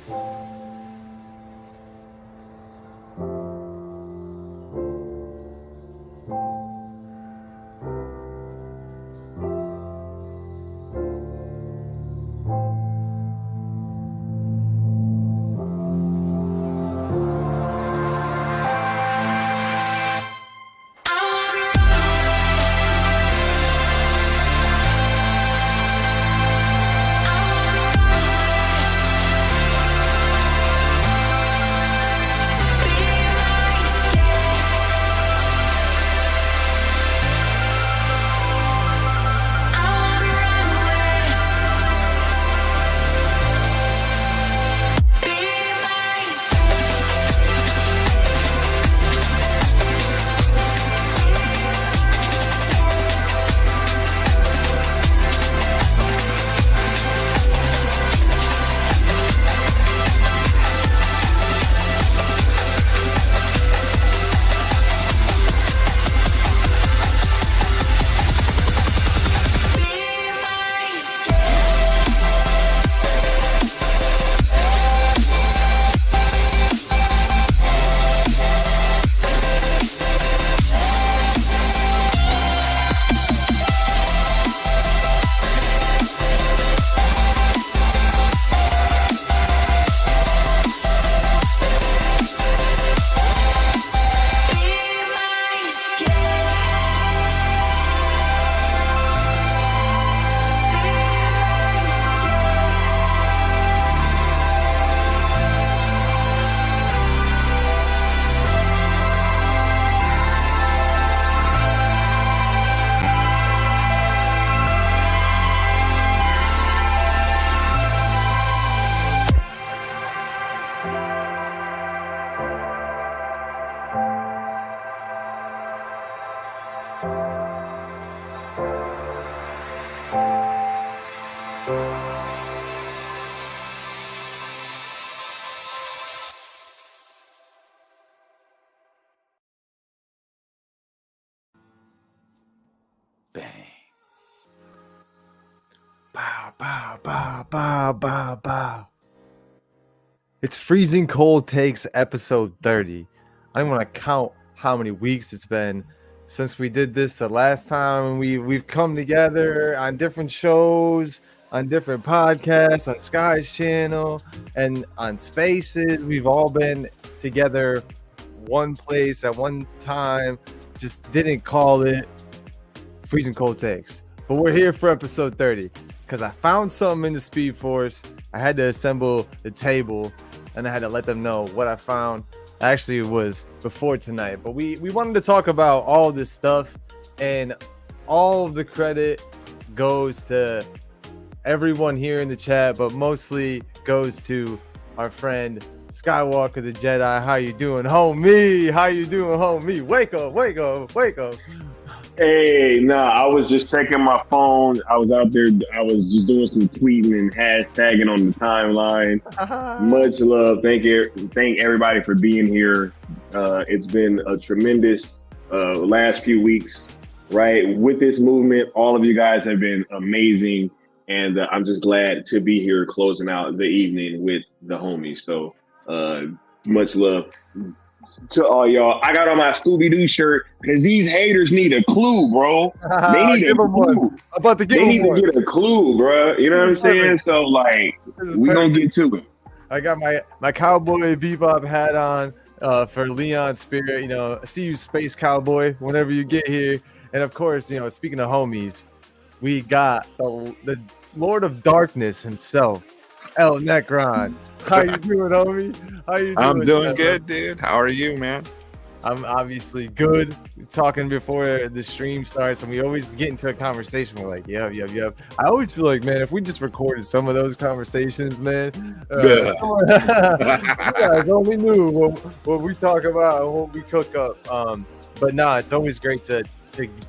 Bang. Bow, bow, bow, bow, bow, bow. It's Freezing Cold Takes episode 30. I don't want to count how many weeks it's been since we did this the last time. We've come together on different shows, on different podcasts, on Sky's channel, and on Spaces. We've all been together one place at one time, just didn't call it Freezing Cold Takes. But we're here for episode 30 because I found something in the Speed Force. I had to assemble the table and I had to let them know what I found. Actually, it was before tonight, but we wanted to talk about all this stuff, and all of the credit goes to everyone here in the chat, but mostly goes to our friend Skiiwalker Tha Jedi. How you doing, homie? How you doing, homie? Wake up, wake up, wake up. Hey, I was just checking my phone. I was out there. I was just doing some tweeting and hashtagging on the timeline. Much love. Thank everybody for being here. It's been a tremendous last few weeks, right? With this movement, all of you guys have been amazing. And I'm just glad to be here closing out the evening with the homies. So much love to all y'all. I got on my Scooby-Doo shirt because these haters need a clue, bro. They need a clue. I'm about to give they need one. to get a clue, bro. You know what I'm saying? So, like, we gonna get to it. I got my Cowboy Bebop hat on for Leon Spirit. You know, see you, Space Cowboy, whenever you get here. And, of course, you know, speaking of homies, we got the Lord of Darkness himself, El Necron. How you doing, homie? How you doing? I'm doing good, dude. How are you, man? I'm obviously good. We're talking before the stream starts, and we always get into a conversation. We're like, yep. I always feel like, man, if we just recorded some of those conversations, man, you guys only knew what we talk about and what we cook up. But nah, it's always great to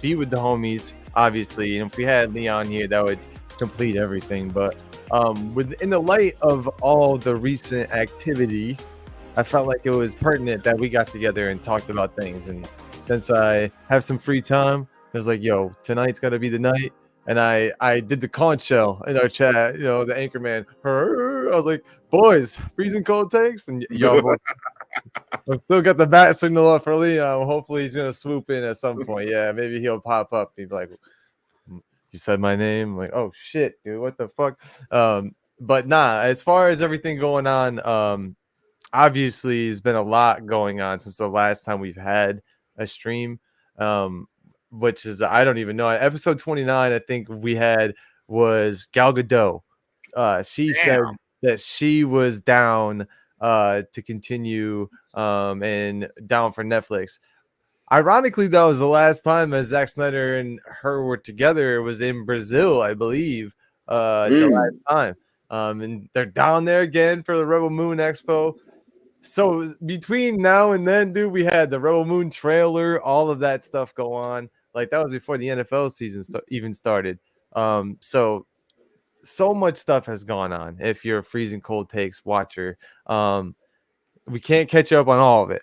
be with the homies, obviously. And if we had Leon here, that would complete everything. But in the light of all the recent activity, I felt like it was pertinent that we got together and talked about things. And since I have some free time, I was like, yo, tonight's got to be the night. and I did the conch shell in our chat. You know, the anchor man. I was like, boys, freezing cold takes, and y'all both. I've still got the bat signal up for Leon. Hopefully, he's gonna swoop in at some point. Yeah, maybe he'll pop up. He'd be like, "You said my name." I'm like, oh shit, dude, what the fuck? But nah. As far as everything going on, obviously, there's been a lot going on since the last time we've had a stream. Which is I don't even know. Episode 29, I think we had was Gal Gadot. She said that she was down to continue and down for Netflix. Ironically, that was the last time that Zack Snyder and her were together. It was in Brazil, I believe, the last time. And they're down there again for the Rebel Moon Expo. So between now and then, dude, we had the Rebel Moon trailer, all of that stuff go on. Like that was before the NFL season even started. So much stuff has gone on. If you're a Freezing Cold Takes watcher, we can't catch up on all of it.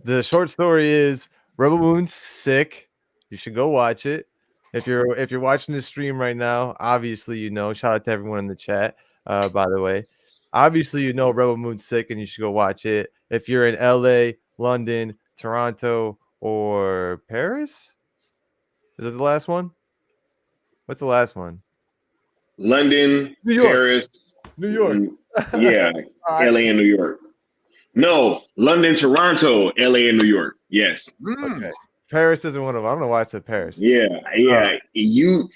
The short story is Rebel Moon's sick. You should go watch it. If you're watching the stream right now, obviously you know. Shout out to everyone in the chat. By the way, obviously you know Rebel Moon's sick, and you should go watch it. If you're in LA, London, Toronto, or Paris, is it the last one? What's the last one? London, New York. Paris, New York. Yeah, LA and New York. No, London, Toronto, LA, and New York. Yes. Okay. Paris isn't one of them. I don't know why I said Paris. Yeah. You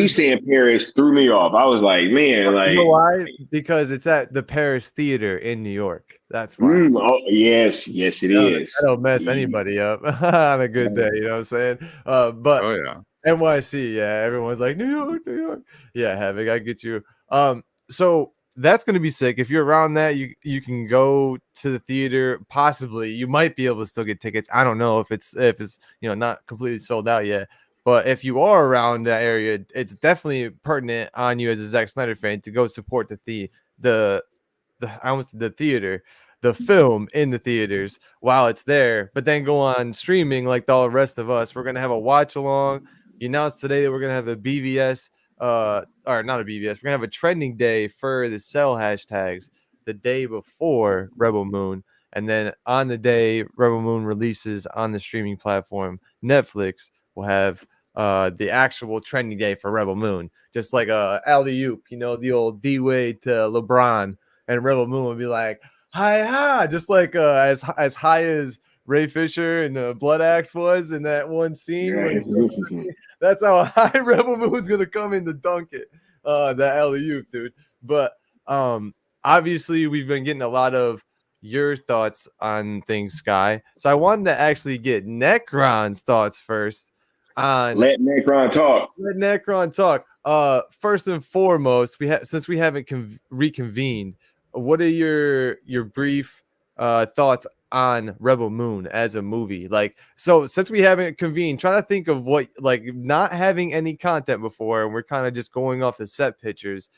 saying Paris threw me off. I was like, man, like, you know why? Because it's at the Paris Theater in New York. That's why. Oh, yes, it is. I don't mess anybody up on a good day. You know what I'm saying? But oh yeah, NYC, yeah, everyone's like New York. Yeah, Havoc, I get you. So that's gonna be sick. If you're around that, you can go to the theater. Possibly, you might be able to still get tickets. I don't know if it's not completely sold out yet. But if you are around that area, it's definitely pertinent on you as a Zack Snyder fan to go support the theater, the film in the theaters while it's there. But then go on streaming like all the rest of us. We're gonna have a watch along. You announced today that we're gonna have a BVS, or not a BVS. We're gonna have a trending day for the sell hashtags the day before Rebel Moon, and then on the day Rebel Moon releases on the streaming platform Netflix, we'll have the actual trending day for Rebel Moon, just like a alley-oop, the old D-Wade to LeBron, and Rebel Moon will be like, hi, just like as high as Ray Fisher and Blood Axe was in that one scene. That's how high Rebel Moon's gonna come in to dunk it, that alley-oop, dude. But obviously we've been getting a lot of your thoughts on things, Sky. So I wanted to actually get Necron's thoughts first. Let Necron talk. First and foremost, since we haven't reconvened, what are your brief thoughts on Rebel Moon as a movie? Like, so since we haven't convened, trying to think of what, like, not having any content before, and we're kind of just going off the set pictures,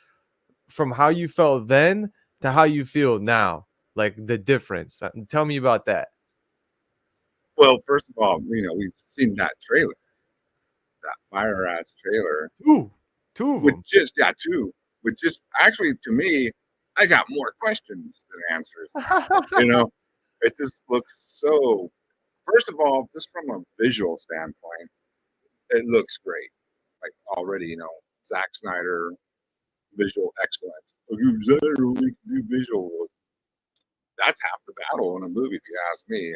from how you felt then to how you feel now, like the difference. Tell me about that. Well, first of all, we've seen that trailer, that fire ass trailer. Two of them. Two. Which just actually, to me, I got more questions than answers. It just looks so. First of all, just from a visual standpoint, it looks great. Like already, Zack Snyder, visual excellence. We can do visual. That's half the battle in a movie, if you ask me.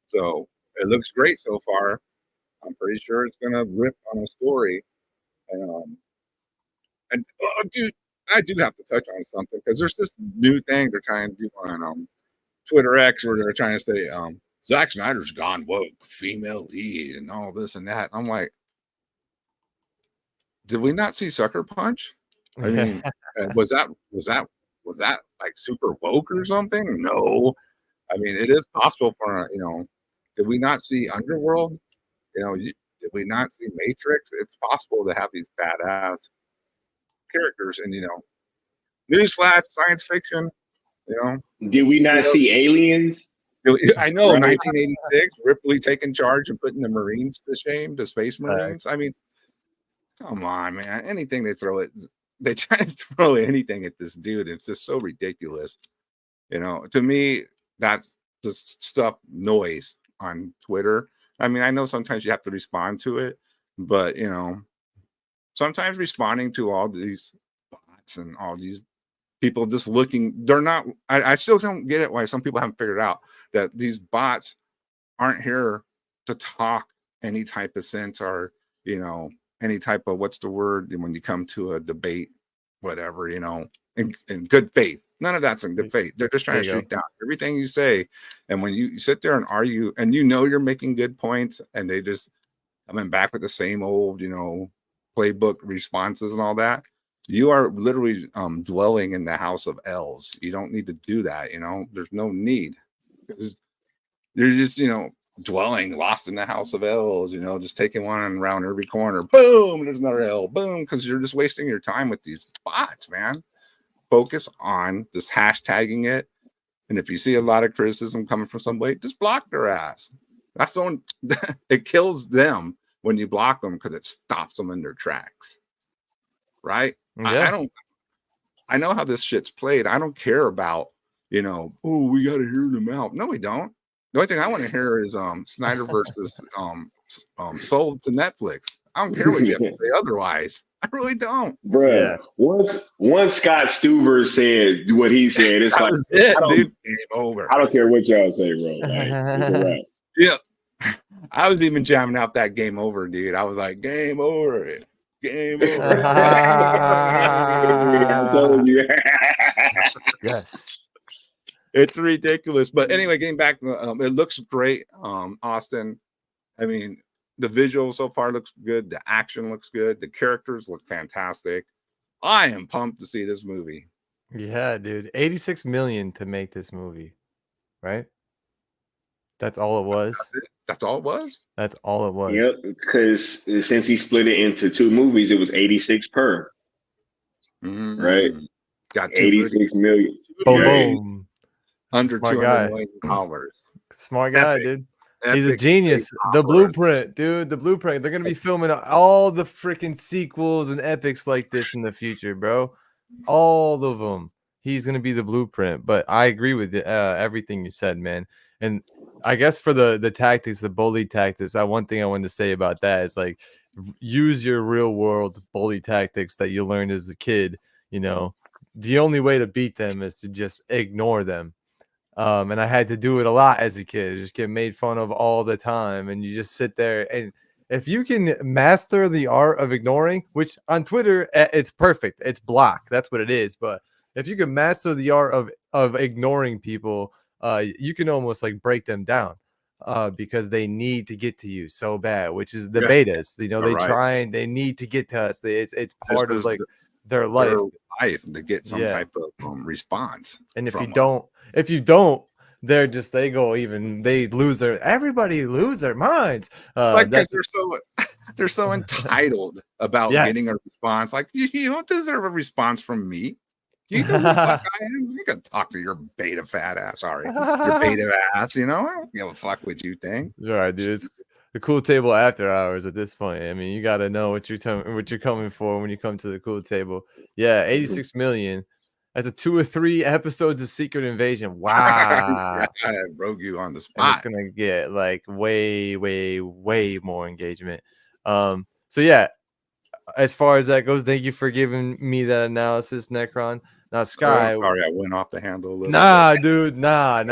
So it looks great so far. I'm pretty sure it's gonna rip on a story. Dude, I do have to touch on something because there's this new thing they're trying to do on Twitter X where they're trying to say Zack Snyder's gone woke, female lead, and all this and that. I'm like, did we not see Sucker Punch? I mean, was that like super woke or something? No. I mean, it is possible for did we not see Underworld? Did we not see Matrix? It's possible to have these badass characters, and newsflash, science fiction. Did we not see Aliens? I know, 1986, Ripley taking charge and putting the Marines to shame, the Space Marines. I mean, come on, man. Anything they throw it, they try to throw anything at this dude. It's just so ridiculous. You know, to me, that's just stuff noise on Twitter. I mean, I know sometimes you have to respond to it, but you know, sometimes responding to all these bots and all these people just looking, they're not, I still don't get it why some people haven't figured out that these bots aren't here to talk any type of sense or, you know, any type of, what's the word when you come to a debate, whatever, you know, in good faith. None of that's in good faith. They're just trying to shoot down everything you say. And when you sit there and argue and you know you're making good points and they just coming back with the same old, you know, playbook responses and all that, you are literally dwelling in the house of L's. You don't need to do that. You know, there's no need. You're just, you know, dwelling, lost in the house of L's, you know, just taking one around every corner. Boom, there's another L. Boom, because you're just wasting your time with these bots, man. Focus on just hashtagging it. And if you see a lot of criticism coming from somebody, just block their ass. That's the one. It kills them when you block them because it stops them in their tracks. Right? Yeah. I know how this shit's played. I don't care about, you know, oh, we got to hear them out. No, we don't. The only thing I want to hear is Snyder versus sold to Netflix. I don't care what you have to say otherwise. I really don't. Bro, once Scott Stuber said what he said, it's like, dude. Game over. I don't care what y'all say, bro. Like, yeah. I was even jamming out that game over, dude. I was like, game over. Game over. I told you. Yes. It's ridiculous. But anyway, getting back, it looks great. Austin, I mean, the visual so far looks good. The action looks good. The characters look fantastic. I am pumped to see this movie. Yeah, dude. 86 million to make this movie, right? That's all it was. That's all it was? That's all it was. Yep, because since he split it into 2 movies, it was 86 per. Right? Got 86 million. Boom, boom. Under $200 million. Smart guy, dude. He's a genius. The blueprint, dude. The blueprint. They're gonna be filming all the freaking sequels and epics like this in the future, bro. All of them. He's gonna be the blueprint. But I agree with everything you said, man. And I guess for the tactics, the bully tactics, one thing I wanted to say about that is like use your real world bully tactics that you learned as a kid. You know, the only way to beat them is to just ignore them. And I had to do it a lot as a kid, just get made fun of all the time. And you just sit there, and if you can master the art of ignoring, which on Twitter, it's perfect. It's block. That's what it is. But if you can master the art of ignoring people, you can almost like break them down because they need to get to you so bad, which is the betas. You know, they need to get to us. It's part of like their life to get some type of response. And if you don't, they lose everybody lose their minds. Like, because they're so entitled about getting a response. Like, you don't deserve a response from me. Do you know who the fuck I am? You can talk to your beta fat ass. Sorry, your beta ass. You know, I don't give a fuck what you think. All right, dude. It's the cool table after hours at this point. I mean, you got to know what you're coming for when you come to the cool table. Yeah, 86 million. That's a 2 or 3 episodes of Secret Invasion. Wow. I broke you on the spot. And it's gonna get like way, way, way more engagement. So yeah, as far as that goes, thank you for giving me that analysis, Necron. Now, Sky. Sorry, I went off the handle a little bit. Dude. Nah.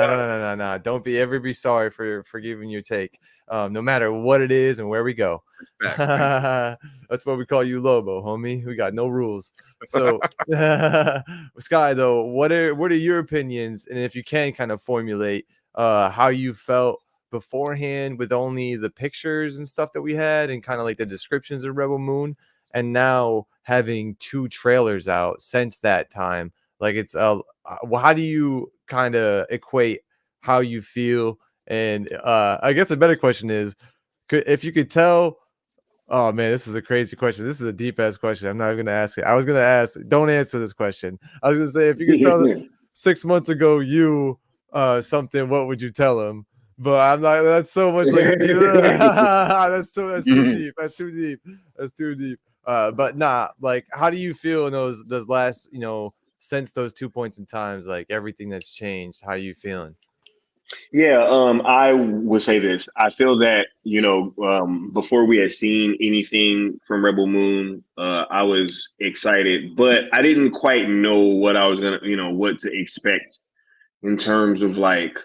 Don't ever be sorry for giving your take. No matter what it is and where we go. That's what we call you, Lobo, homie. We got no rules. So, Sky, though, what are your opinions? And if you can kind of formulate how you felt beforehand with only the pictures and stuff that we had and kind of like the descriptions of Rebel Moon, and now having 2 trailers out since that time, like it's how do you kind of equate how you feel? And I guess a better question is, if you could tell. Oh man, this is a crazy question. This is a deep ass question. I'm not even gonna ask it. I was gonna ask. Don't answer this question. I was gonna say, if you could tell 6 months ago you something, what would you tell him? But I'm not. That's so much like that's too deep. That's too deep. But nah, like, how do you feel in those last, since those 2 points in times, like everything that's changed? How are you feeling? Yeah, I would say this. I feel that, before we had seen anything from Rebel Moon, I was excited, but I didn't quite know what I was gonna, what to expect in terms of like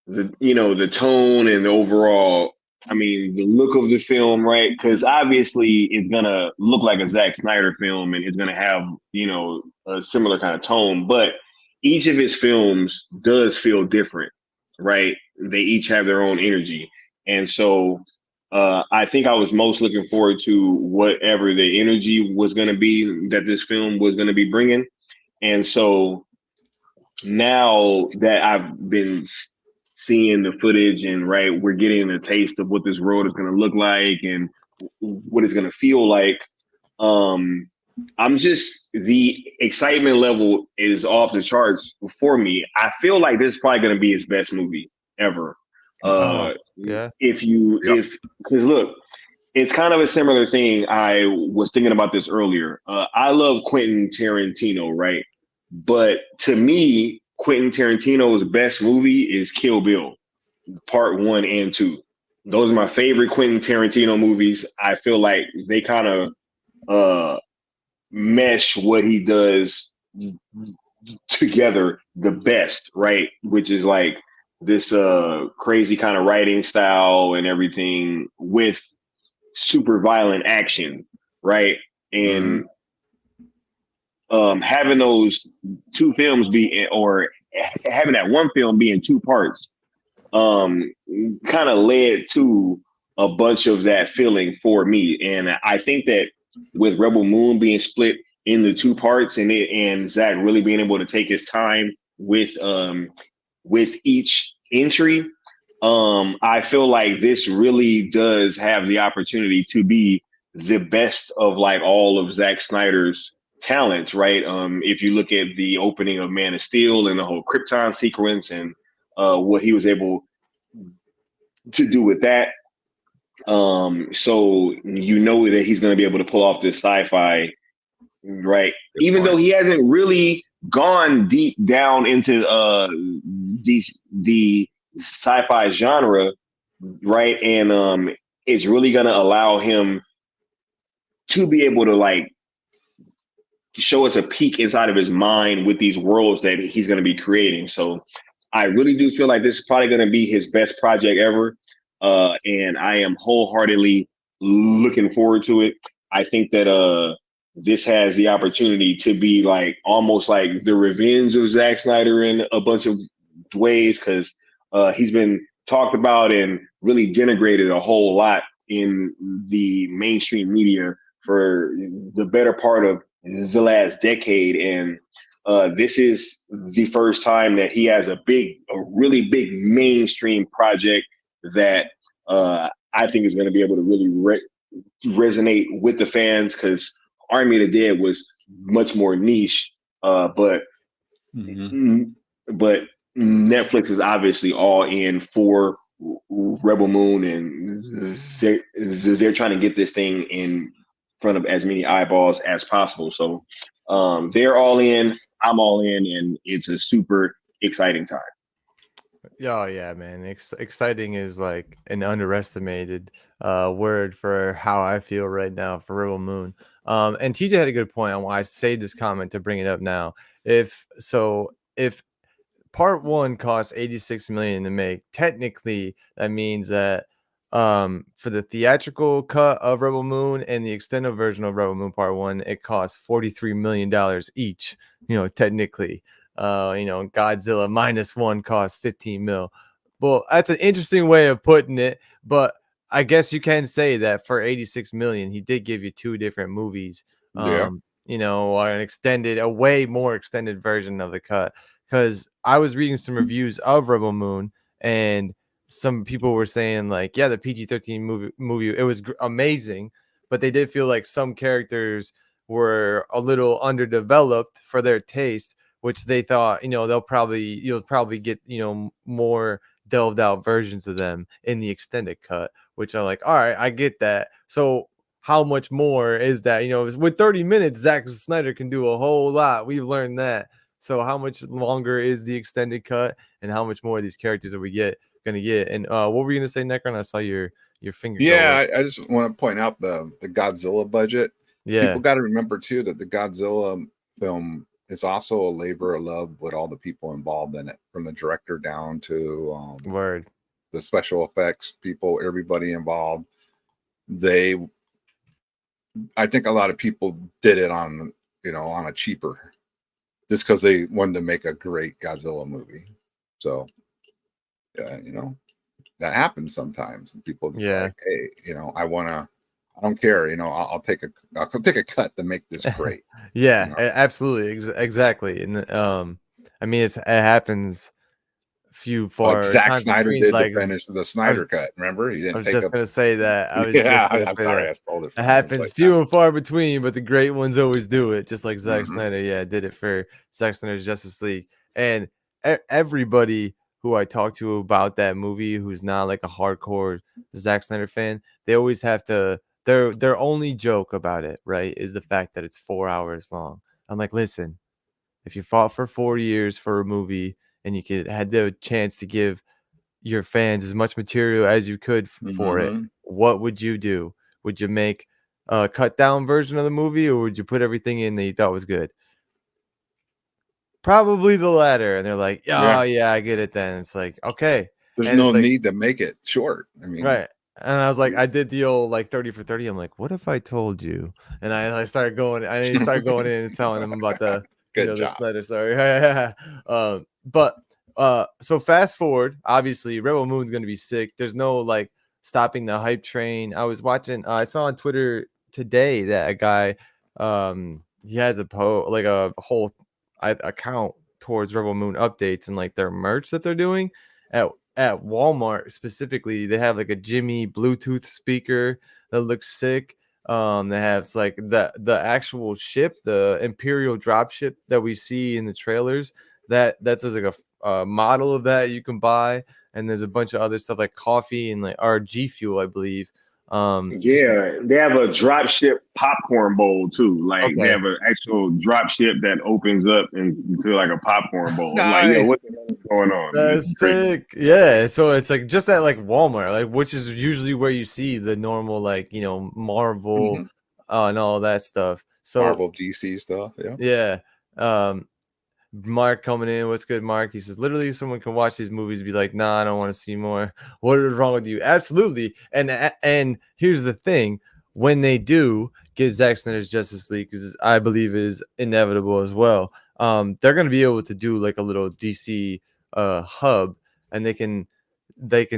the tone and the overall, I mean, the look of the film, right? Because obviously it's gonna look like a Zack Snyder film and it's gonna have, a similar kind of tone, but each of his films does feel different, right? They each have their own energy. And so I think I was most looking forward to whatever the energy was going to be that this film was going to be bringing. And so now that I've been seeing the footage and right, we're getting a taste of what this world is going to look like and what it's going to feel like. Um, I'm just the excitement level is off the charts for me. I feel like this is probably going to be his best movie ever. Yeah. If because look, it's kind of a similar thing. I was thinking about this earlier. I love Quentin Tarantino, right? But to me, Quentin Tarantino's best movie is Kill Bill, Part 1 and 2. Those are my favorite Quentin Tarantino movies. I feel like they kind of mesh what he does together the best, right? Which is like this crazy kind of writing style and everything with super violent action, right? And having those two films be, or having that one film be in two parts, kind of led to a bunch of that feeling for me. And I think that with Rebel Moon being split into two parts and Zack really being able to take his time with each entry, I feel like this really does have the opportunity to be the best of like all of Zack Snyder's talents, right? If you look at the opening of Man of Steel and the whole Krypton sequence and what he was able to do with that. So you know that he's going to be able to pull off this sci-fi, right? Good Even point. though he hasn't really gone deep down into the sci-fi genre, right? And it's really going to allow him to be able to like show us a peek inside of his mind with these worlds that he's going to be creating. So I really do feel like this is probably going to be his best project ever. And I am wholeheartedly looking forward to it. I think that this has the opportunity to be like almost like the revenge of Zack Snyder in a bunch of ways, because he's been talked about and really denigrated a whole lot in the mainstream media for the better part of the last decade. And this is the first time that he has a really big mainstream project that I think is going to be able to really resonate with the fans, because Army of the Dead was much more niche, but Netflix is obviously all in for Rebel Moon, and they're trying to get this thing in front of as many eyeballs as possible. So they're all in, I'm all in, and it's a super exciting time. Oh yeah, man. Exciting is like an underestimated word for how I feel right now for Rebel Moon. And TJ had a good point on why I saved this comment to bring it up now. If part 1 cost 86 million to make, technically that means that for the theatrical cut of Rebel Moon and the extended version of Rebel Moon Part 1, it costs $43 million each, technically. Godzilla -1 costs 15 mil. Well, that's an interesting way of putting it, but I guess you can say that for 86 million, he did give you two different movies. A way more extended version of the cut. Because I was reading some reviews of Rebel Moon, and some people were saying like, yeah, the PG-13 movie, it was amazing, but they did feel like some characters were a little underdeveloped for their taste, which they thought, you'll probably get, more delved out versions of them in the extended cut, which are like, all right, I get that. So how much more is that? You know, with 30 minutes, Zack Snyder can do a whole lot. We've learned that. So how much longer is the extended cut, and how much more of these characters are we gonna get? And what were you gonna say, Necron? I saw your finger go Yeah, up. I just want to point out the Godzilla budget. People Yeah, got to remember too that the Godzilla film is also a labor of love with all the people involved in it, from the director down to word. the special effects people, everybody involved. They, I think a lot of people did it on, you know, on a cheaper, just because they wanted to make a great Godzilla movie. So, yeah, you know, that happens sometimes. People just Yeah. like, hey, you know, I don't care, you know, I'll take a cut to make this great. Yeah, You know? absolutely, exactly. And I mean, it happens few Like far Zack times Snyder between. did the Like finish the I was Snyder cut. Remember, he I didn't was take just up. gonna say that. I was just Yeah, gonna I'm say sorry, that. I stole it It from you. happens But yeah. few and far between, but the great ones always do it. Just like Zack Mhm. Snyder, yeah, did it for Zack Snyder's Justice League. And everybody who I talk to about that movie, who's not like a hardcore Zack Snyder fan, they always have to. Their only joke about it, right, is the fact that it's 4 hours long. I'm like, listen, if you fought for 4 years for a movie and you had the chance to give your fans as much material as you could for it, Mhm. what would you do? Would you make a cut down version of the movie, or would you put everything in that you thought was good? Probably the latter. And they're like, Yeah, oh yeah, I get it then. It's like, okay. there's And no it's like, need to make it short. I mean, right. And I was like, I did the old like 30 for 30. I'm like, what if I told you? And I started going, I started going in and telling them about the, good the job. Snyder story. But so fast forward, obviously Rebel Moon's gonna be sick. There's no like stopping the hype train. I was watching, I saw on Twitter today that a guy, he has like a whole account towards Rebel Moon updates and like their merch that they're doing at Walmart specifically. They have like a Jimmy Bluetooth speaker that looks sick. They have like the actual ship, the Imperial drop ship that we see in the trailers. That's like a model of that you can buy, and there's a bunch of other stuff like coffee and like RG fuel, I believe. Just Yeah, they have a drop ship popcorn bowl too. Like they okay. have an actual drop ship that opens up into like a popcorn bowl. I'm like, yo, Nice. what the hell is going on? This is That's crazy. sick. Yeah. So it's like just at like Walmart, like which is usually where you see the normal, like, Marvel Mhm. and all that stuff. So Marvel, DC stuff. Yeah. yeah. Um Mark coming in. What's good, Mark? He says literally someone can watch these movies and be like, nah, I don't want to see more. What is wrong with you? Absolutely. And here's the thing. When they do get Zack Snyder's Justice League, because I believe it is inevitable as well, they're gonna be able to do like a little DC hub, and they can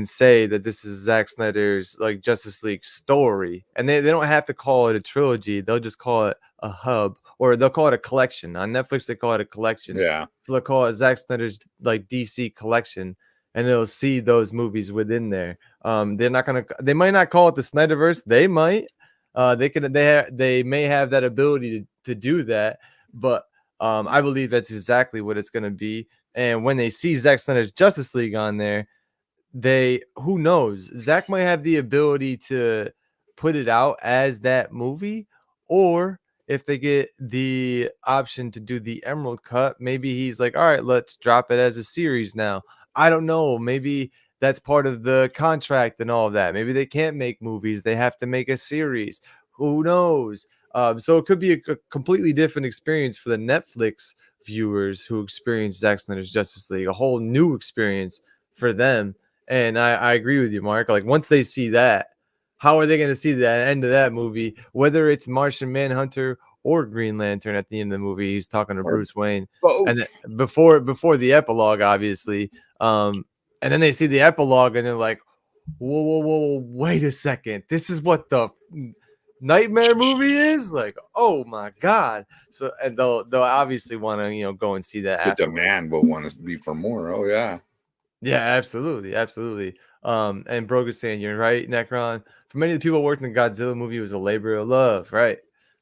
say that this is Zack Snyder's like Justice League story, and they don't have to call it a trilogy. They'll just call it a hub, or they'll call it a collection. On Netflix, they call it a collection. Yeah. So they'll call it Zack Snyder's like DC collection, and it'll see those movies within there. They might not call it the Snyderverse. They might. They may have that ability to do that, but I believe that's exactly what it's gonna be. And when they see Zack Snyder's Justice League on there, who knows? Zach might have the ability to put it out as that movie, or if they get the option to do the Emerald Cut, maybe he's like, all right, let's drop it as a series now. I don't know. Maybe that's part of the contract and all of that. Maybe they can't make movies, they have to make a series. Who knows? So it could be a completely different experience for the Netflix viewers who experience Zack Snyder's Justice League, a whole new experience for them. And I agree with you, Mark. Like once they see that, how are they going to see the end of that movie? Whether it's Martian Manhunter or Green Lantern at the end of the movie, he's talking to Or Bruce Wayne, and both. before the epilogue, obviously. And then they see the epilogue, and they're like, whoa, whoa, whoa, wait a second, this is what the nightmare movie is. Like, oh my god! So and they'll obviously want to go and see that The afterwards. demand will want to be for more. Oh yeah. Yeah, absolutely, absolutely. And Brogue is saying you're right, Necron. For many of the people working the Godzilla movie, it was a labor of love, right?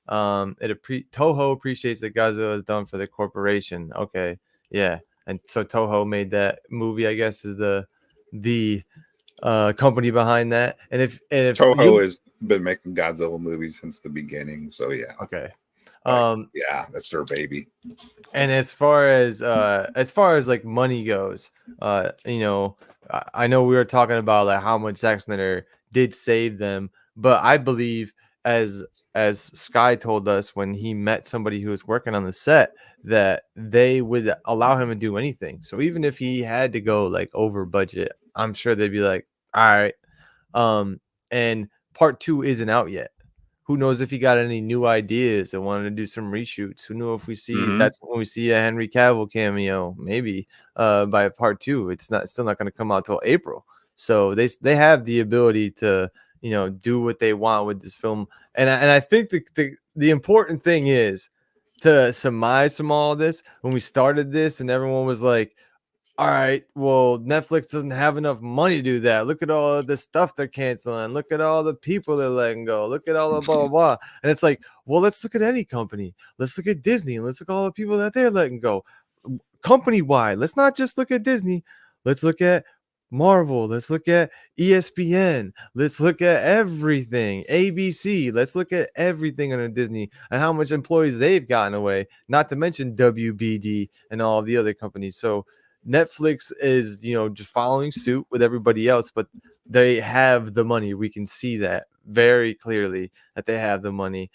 Toho appreciates that Godzilla is done for the corporation. Okay, yeah, and so Toho made that movie, I guess, is the company behind that. And if Toho you is been making Godzilla movies since the beginning. So yeah. Okay. Yeah, that's their baby. And as far as like money goes, you know, I know we were talking about like how much Zack Snyder did save them, but I believe as Sky told us when he met somebody who was working on the set that they would allow him to do anything. So even if he had to go like over budget, I'm sure they'd be like, all right. And part 2 isn't out yet. Who knows if he got any new ideas and wanted to do some reshoots? Who knew if we see that's when we see a Henry Cavill cameo, maybe by part 2. It's still not going to come out till April. So they have the ability to, you know, do what they want with this film. And I think the important thing is to surmise from all of this when we started this and everyone was like, all right, well, Netflix doesn't have enough money to do that. Look at all the stuff they're canceling. Look at all the people they're letting go. Look at all the blah, blah, blah. And it's like, well, let's look at any company. Let's look at Disney. Let's look at all the people that they're letting go. Company-wide, let's not just look at Disney. Let's look at Marvel. Let's look at ESPN. Let's look at everything. ABC. Let's look at everything under Disney and how much employees they've gotten away, not to mention WBD and all of the other companies. So Netflix is, you know, just following suit with everybody else, but they have the money. We can see that very clearly that they have the money,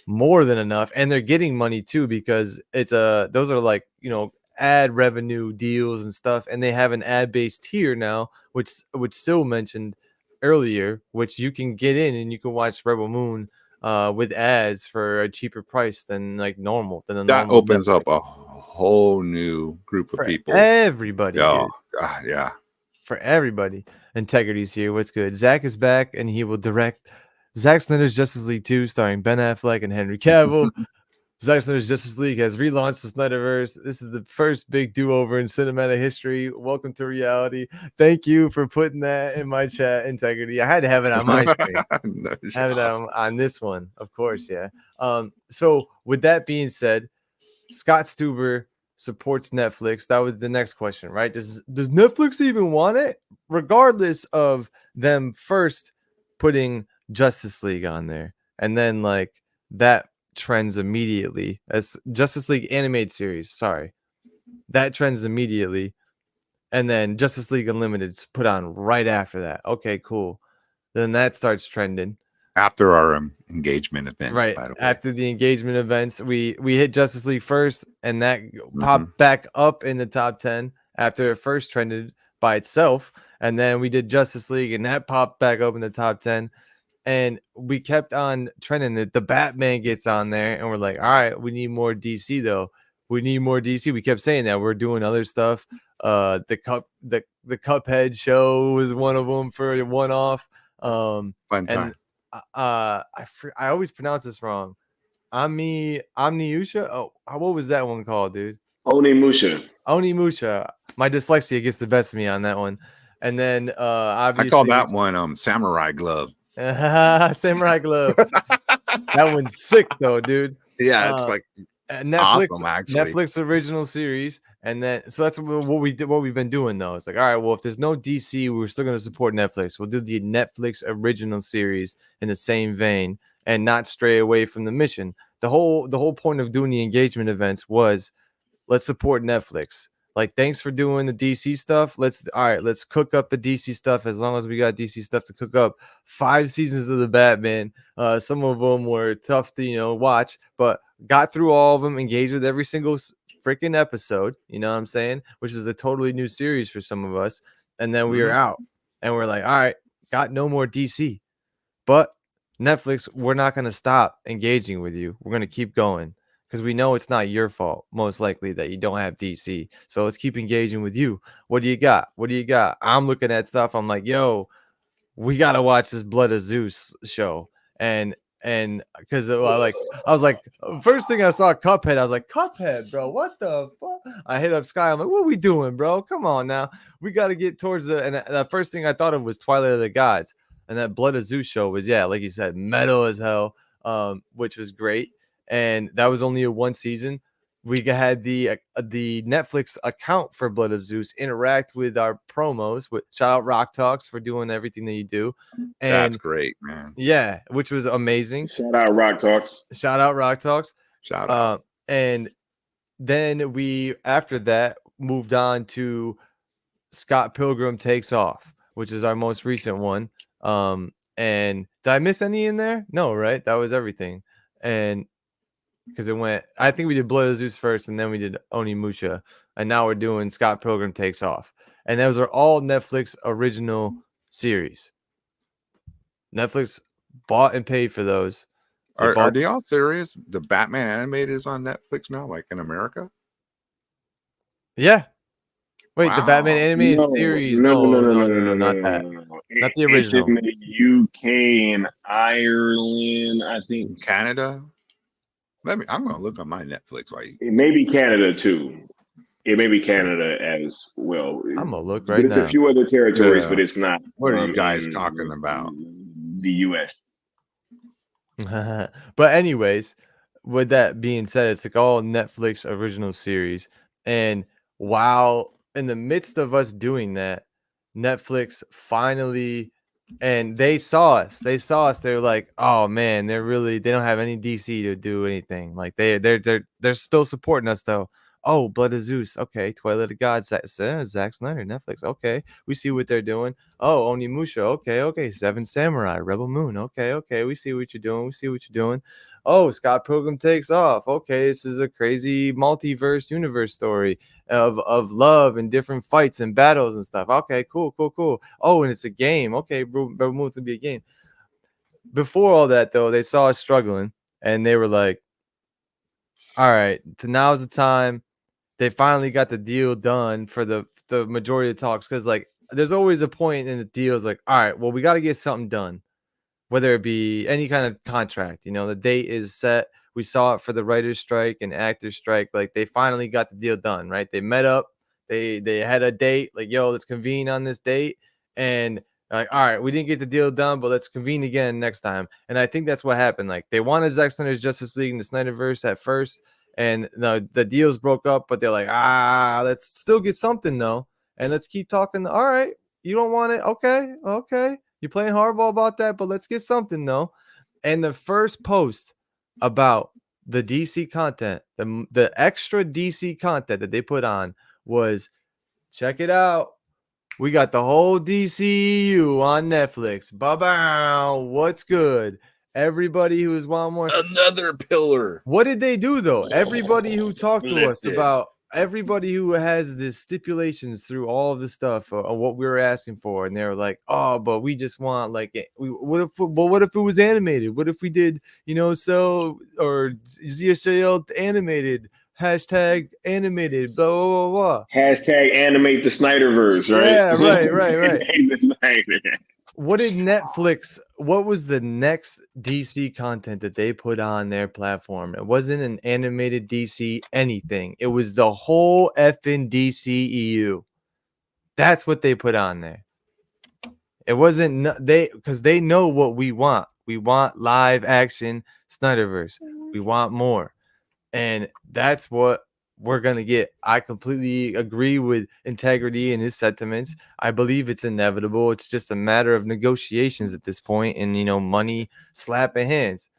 more than enough, and they're getting money too because it's those are like, you know, ad revenue deals and stuff, and they have an ad-based tier now, which Sil mentioned earlier, which you can get in and you can watch Rebel Moon with ads for a cheaper price than like normal. That opens up a whole new group of people. Everybody. Oh, yeah. For everybody. Integrity's here. What's good? Zack is back and he will direct Zack Snyder's Justice League 2 starring Ben Affleck and Henry Cavill. Zack Snyder's Justice League has relaunched the Snyderverse. This is the first big do-over in cinematic history. Welcome to reality. Thank you for putting that in my chat, Integrity. I had to have it on my screen. Have it on this one, of course, yeah. So with that being said, Scott Stuber supports Netflix. That was the next question, right? Does Netflix even want it? Regardless of them first putting Justice League on there, and then like that trends immediately as Justice League animated series. Sorry, that trends immediately, and then Justice League Unlimited's put on right after that. Okay, cool. Then that starts trending. After our engagement events, right? After the engagement events, we hit Justice League first, and that popped back up in the top 10 after it first trended by itself, and then we did Justice League, and that popped back up in the top 10, and we kept on trending. The Batman gets on there, and we're like, all right, we need more DC though. We need more DC. We kept saying that we're doing other stuff. The Cuphead show was one of them for a one-off. Fun time. I always pronounce this wrong. Omniusha. Oh, what was that one called, dude? Onimusha. My dyslexia gets the best of me on that one. And then obviously I call that one Samurai Glove. Samurai Glove. That one's sick though, dude. Yeah, it's like Netflix, awesome, actually. Netflix original series. And then so that's what we've been doing though. It's like, all right, well, if there's no DC, we're still gonna support Netflix. We'll do the Netflix original series in the same vein and not stray away from the mission. The whole point of doing the engagement events was let's support Netflix. Like, thanks for doing the DC stuff. Let's cook up the DC stuff as long as we got DC stuff to cook up. 5 seasons of the Batman. Some of them were tough to watch, but got through all of them, engaged with every single freaking episode, you know what I'm saying? Which is a totally new series for some of us. And then we were out and we're like, all right, got no more DC. But Netflix, we're not going to stop engaging with you. We're going to keep going because we know it's not your fault, most likely, that you don't have DC. So let's keep engaging with you. What do you got? What do you got? I'm looking at stuff. I'm like, yo, we got to watch this Blood of Zeus show. And because I was like, first thing I saw Cuphead, I was like, Cuphead, bro, what the fuck? I hit up Sky. I'm like, what are we doing, bro? Come on now. We got to get towards and the first thing I thought of was Twilight of the Gods. And that Blood of Zeus show was, yeah, like you said, metal as hell, which was great. And that was only a 1 season. we had the Netflix account for Blood of Zeus interact with our promos. With shout out Rock Talks for doing everything that you do, That's and great, man. yeah, which was amazing. Shout out Rock Talks. Shout out Rock Talks. Shout out. And then we after that moved on to Scott Pilgrim Takes Off, which is our most recent one. And did I miss any in there? No, right? That was everything. And because it went, I think we did Blood of Zeus first, and then we did Onimusha, and now we're doing Scott Pilgrim Takes Off. And those are all Netflix original series. Netflix bought and paid for those. Are they all serious? The Batman animated is on Netflix now, like in America? Yeah. Wait, the Batman Wow. animated series? No, not that. Not the original. It's in the UK and Ireland, I think. Canada? I'm gonna look on my Netflix. Like It may be Canada too. It may be Canada as well. I'm gonna look But right it's now. a few other territories, Yeah. but it's not. What are you guys talking about? The US. But anyways, with that being said, it's like all Netflix original series. And while in the midst of us doing that, Netflix finally, and they saw us. They were like, "Oh man, they don't have any DC to do anything. Like they're still supporting us though." Oh, Blood of Zeus. Okay, Twilight of God. Zack Snyder, Netflix. Okay, we see what they're doing. Oh, Onimusha. Okay. Seven Samurai, Rebel Moon. Okay. We see what you're doing. Oh, Scott Pilgrim Takes Off. Okay, this is a crazy multiverse universe story of love and different fights and battles and stuff. Okay, cool. Oh, and it's a game. Okay, Rebel Moon's gonna be a game. Before all that, though, they saw us struggling, and they were like, "All right, now's the time." They finally got the deal done for the majority of talks, because like there's always a point in the deals like, all right, well, we got to get something done, whether it be any kind of contract. The date is set. We saw it for the writer's strike and actors strike. Like they finally got the deal done, right? They met up. They had a date. Like, yo, let's convene on this date. And like, all right, we didn't get the deal done, but let's convene again next time. And I think that's what happened. Like they wanted Zack Snyder's Justice League and the Snyderverse at first. And the deals broke up, but they're like, let's still get something though, and let's keep talking. All right, you don't want it, okay. You're playing hardball about that, but let's get something though. And the first post about the DC content, the extra DC content that they put on was, check it out. We got the whole DCU on Netflix. Ba-bow. What's good? Everybody who's wanting more. another pillar. What did they do though? Everybody who talked to us about, everybody who has the stipulations through all of the stuff on what we were asking for, and they were like, "Oh, but we just want like, what if it was animated? What if we did, so or ZSJL animated? Hashtag animated, blah blah blah." Hashtag animate the Snyderverse, right? Yeah, right. Animate the Snyder. What was the next DC content that they put on their platform? It wasn't an animated DC anything. It was the whole effing DCEU. That's what they put on there. It wasn't because they know what we want. We want live action Snyderverse. We want more. And that's what we're going to get. I completely agree with Integrity and his sentiments. I believe it's inevitable. It's just a matter of negotiations at this point, and, money slapping hands.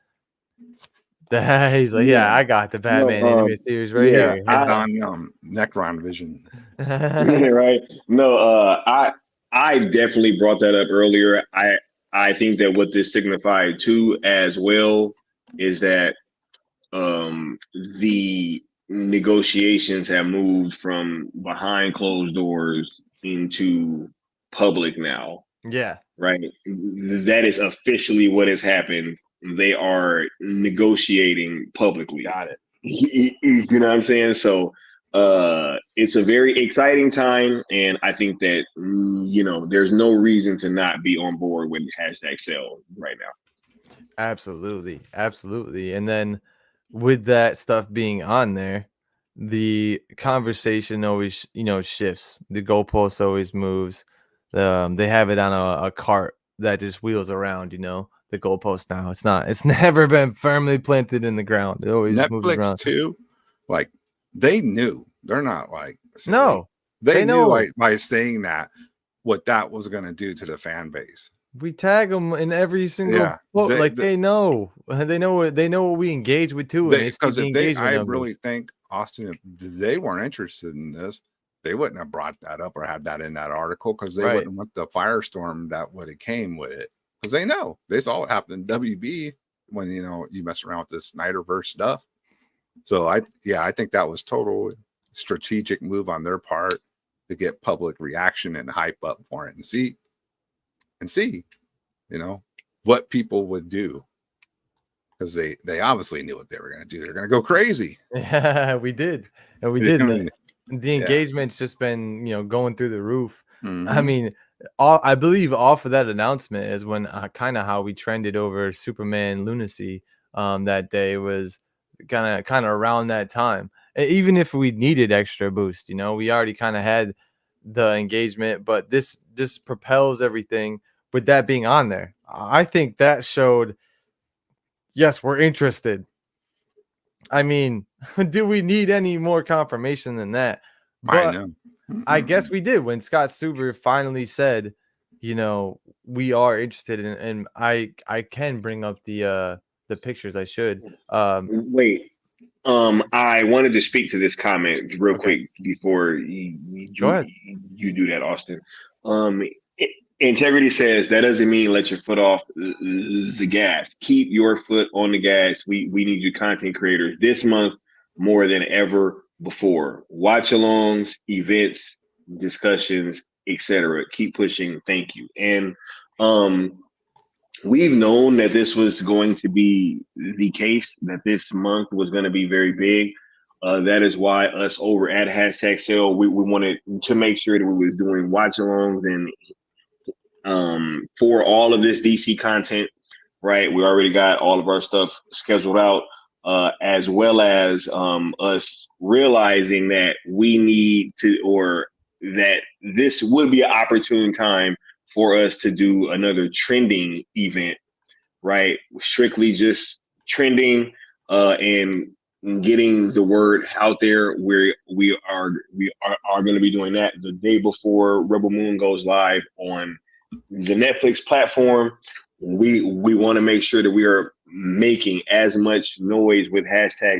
He's like, yeah, I got the Batman anime series right here. On Necron Vision. Right? No, I definitely brought that up earlier. I think that what this signified too as well is that the negotiations have moved from behind closed doors into public now. Yeah. Right. That is officially what has happened. They are negotiating publicly. Got it. You know what I'm saying? So it's a very exciting time, and I think that there's no reason to not be on board with hashtag sell right now. Absolutely. And then with that stuff being on there, the conversation always, shifts. The goalpost always moves. They have it on a cart that just wheels around, the goalpost now. It's never been firmly planted in the ground. It always moves around. Netflix too, like they knew. They're not like silly. No, they knew know by saying that what that was going to do to the fan base. We tag them in every single quote. They know what we engage with too. Because I really think, Austin, if they weren't interested in this, they wouldn't have brought that up or had that in that article, because they wouldn't want the firestorm that would have came with it. Because they know, they saw what happened in WB when you mess around with this Snyderverse stuff. So I think that was total strategic move on their part to get public reaction and hype up for it, and see what people would do, because they obviously knew what they were going to do. They're going to go crazy. Yeah, we did. And we did. The engagement's just been going through the roof. Mm-hmm. I mean, I believe off of that announcement is when kind of how we trended over Superman lunacy that day, was kind of around that time. Even if we needed extra boost, we already kind of had the engagement, but this propels everything with that being on there. I think that showed, yes, we're interested. I mean, do we need any more confirmation than that? But I know. I guess we did when Scott Stuber finally said, we are interested in, and I can bring up the pictures. I should. Wait. I wanted to speak to this comment real quick before you go ahead. You do that, Austin. Integrity says that doesn't mean let your foot off the gas. Keep your foot on the gas. We need you content creators this month more than ever before. Watch alongs, events, discussions, etc. Keep pushing. Thank you. And we've known that this was going to be the case, that this month was going to be very big. That is why us over at #sale, we wanted to make sure that we were doing watch alongs and for all of this DC content, right? We already got all of our stuff scheduled out, as well as us realizing that we need to, or that this would be an opportune time for us to do another trending event, right? Strictly just trending and getting the word out there. We are going to be doing that the day before Rebel Moon goes live on the Netflix platform. We want to make sure that we are making as much noise with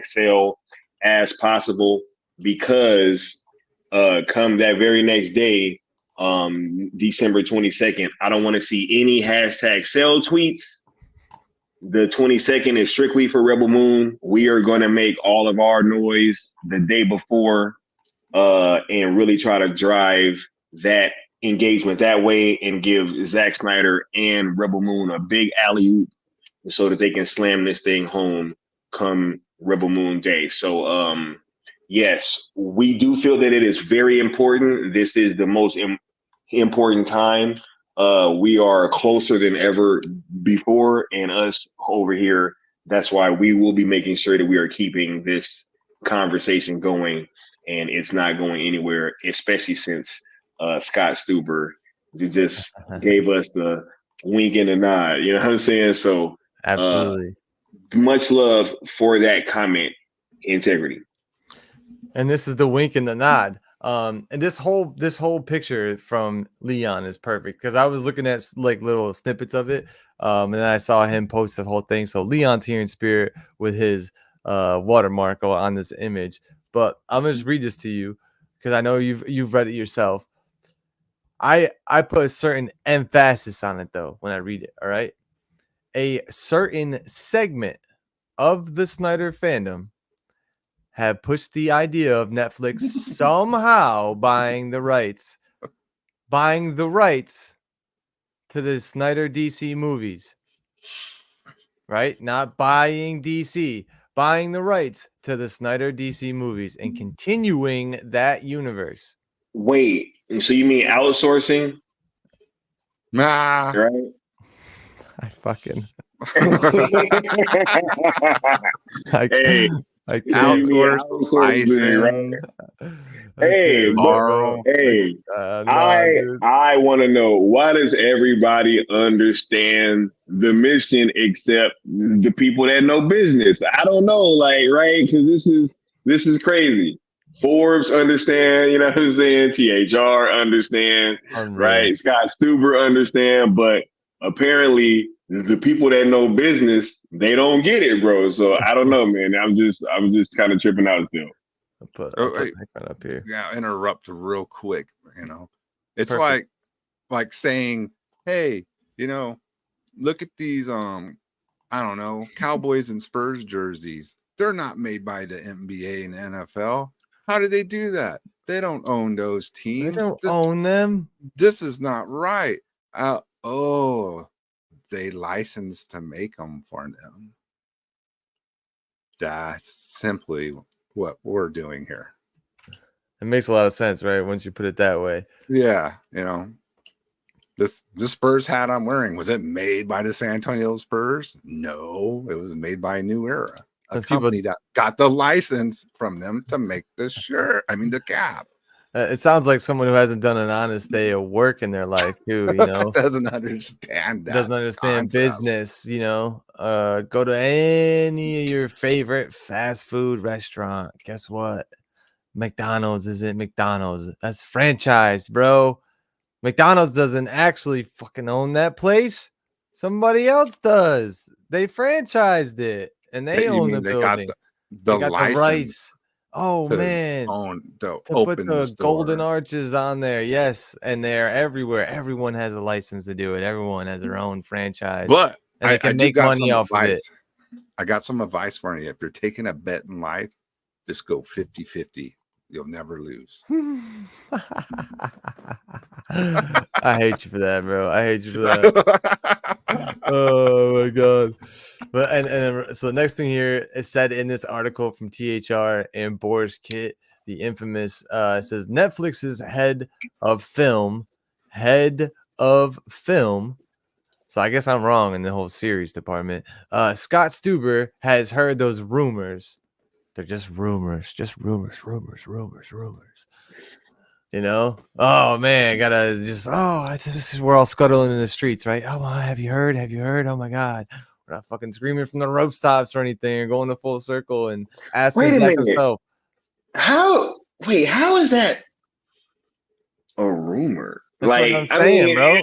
#sale as possible, because come that very next day, December 22nd, I don't want to see any #sale tweets. The 22nd is strictly for Rebel Moon. We are going to make all of our noise the day before and really try to drive that engagement that way, and give Zack Snyder and Rebel Moon a big alley-oop so that they can slam this thing home come Rebel Moon Day. So yes, we do feel that it is very important. This is the most important time. We are closer than ever before, and us over here, that's why we will be making sure that we are keeping this conversation going, and it's not going anywhere, especially since Scott Stuber just gave us the wink and a nod. You know what I'm saying? So absolutely, much love for that comment, Integrity. And this is the wink and the nod. And this whole picture from Leon is perfect, because I was looking at like little snippets of it, and then I saw him post the whole thing. So Leon's here in spirit with his watermark on this image. But I'm gonna just read this to you, because I know you've read it yourself. I put a certain emphasis on it though when I read it. All right, a certain segment of the Snyder fandom have pushed the idea of Netflix somehow buying the rights to the Snyder DC movies, right? Not buying DC, buying the rights to the Snyder DC movies and continuing that universe. Wait, so you mean outsourcing? Nah. Right? I fucking hey, I outsource, right? Hey, bro. Hey, I want to know, why does everybody understand the mission except the people that know business? I don't know, like, right? Because this is crazy. Forbes understand, you know what I'm saying? THR understand, Unreal. right? Scott Stuber understand, but apparently the people that know business, they don't get it, bro. So I don't know, man. I'm just kind of tripping out still. I'll put Necron up here. Yeah, interrupt real quick. You know, it's Perfect. like saying, hey, you know, look at these I don't know, Cowboys and Spurs jerseys. They're not made by the NBA and the NFL. How do they do that? They don't own those teams. They don't own them. This is not right. They license to make them for them. That's simply what we're doing here. It makes a lot of sense, right? Once you put it that way. Yeah, you know. This Spurs hat I'm wearing, was it made by the San Antonio Spurs? No, it was made by New Era, a company that got the license from them to make the shirt. I mean, the cap. It sounds like someone who hasn't done an honest day of work in their life, too. You know, doesn't understand that. Doesn't understand business. You know, go to any of your favorite fast food restaurant. Guess what? McDonald's isn't McDonald's. That's franchised, bro. McDonald's doesn't actually fucking own that place. Somebody else does. They franchised it, and they own the building. They got the rights. Oh man! To put the golden arches on there, yes, and they're everywhere. Everyone has a license to do it. Everyone has their own franchise, but and they can make money off of it. I got some advice for you. If you're taking a bet in life, just go 50-50. You'll never lose. I hate you for that, bro. I hate you for that. Oh my god. But and so the next thing here is said in this article from THR and Boris Kit, the infamous says Netflix's head of film. So I guess I'm wrong in the whole series department. Scott Stuber has heard those rumors. They're just rumors. You know? Oh man, this is we're all scuttling in the streets, right? Oh, have you heard? Oh my god. We're not fucking screaming from the rope stops or anything, or going to full circle and asking Zack himself. How is that a rumor? That's what I'm saying, bro.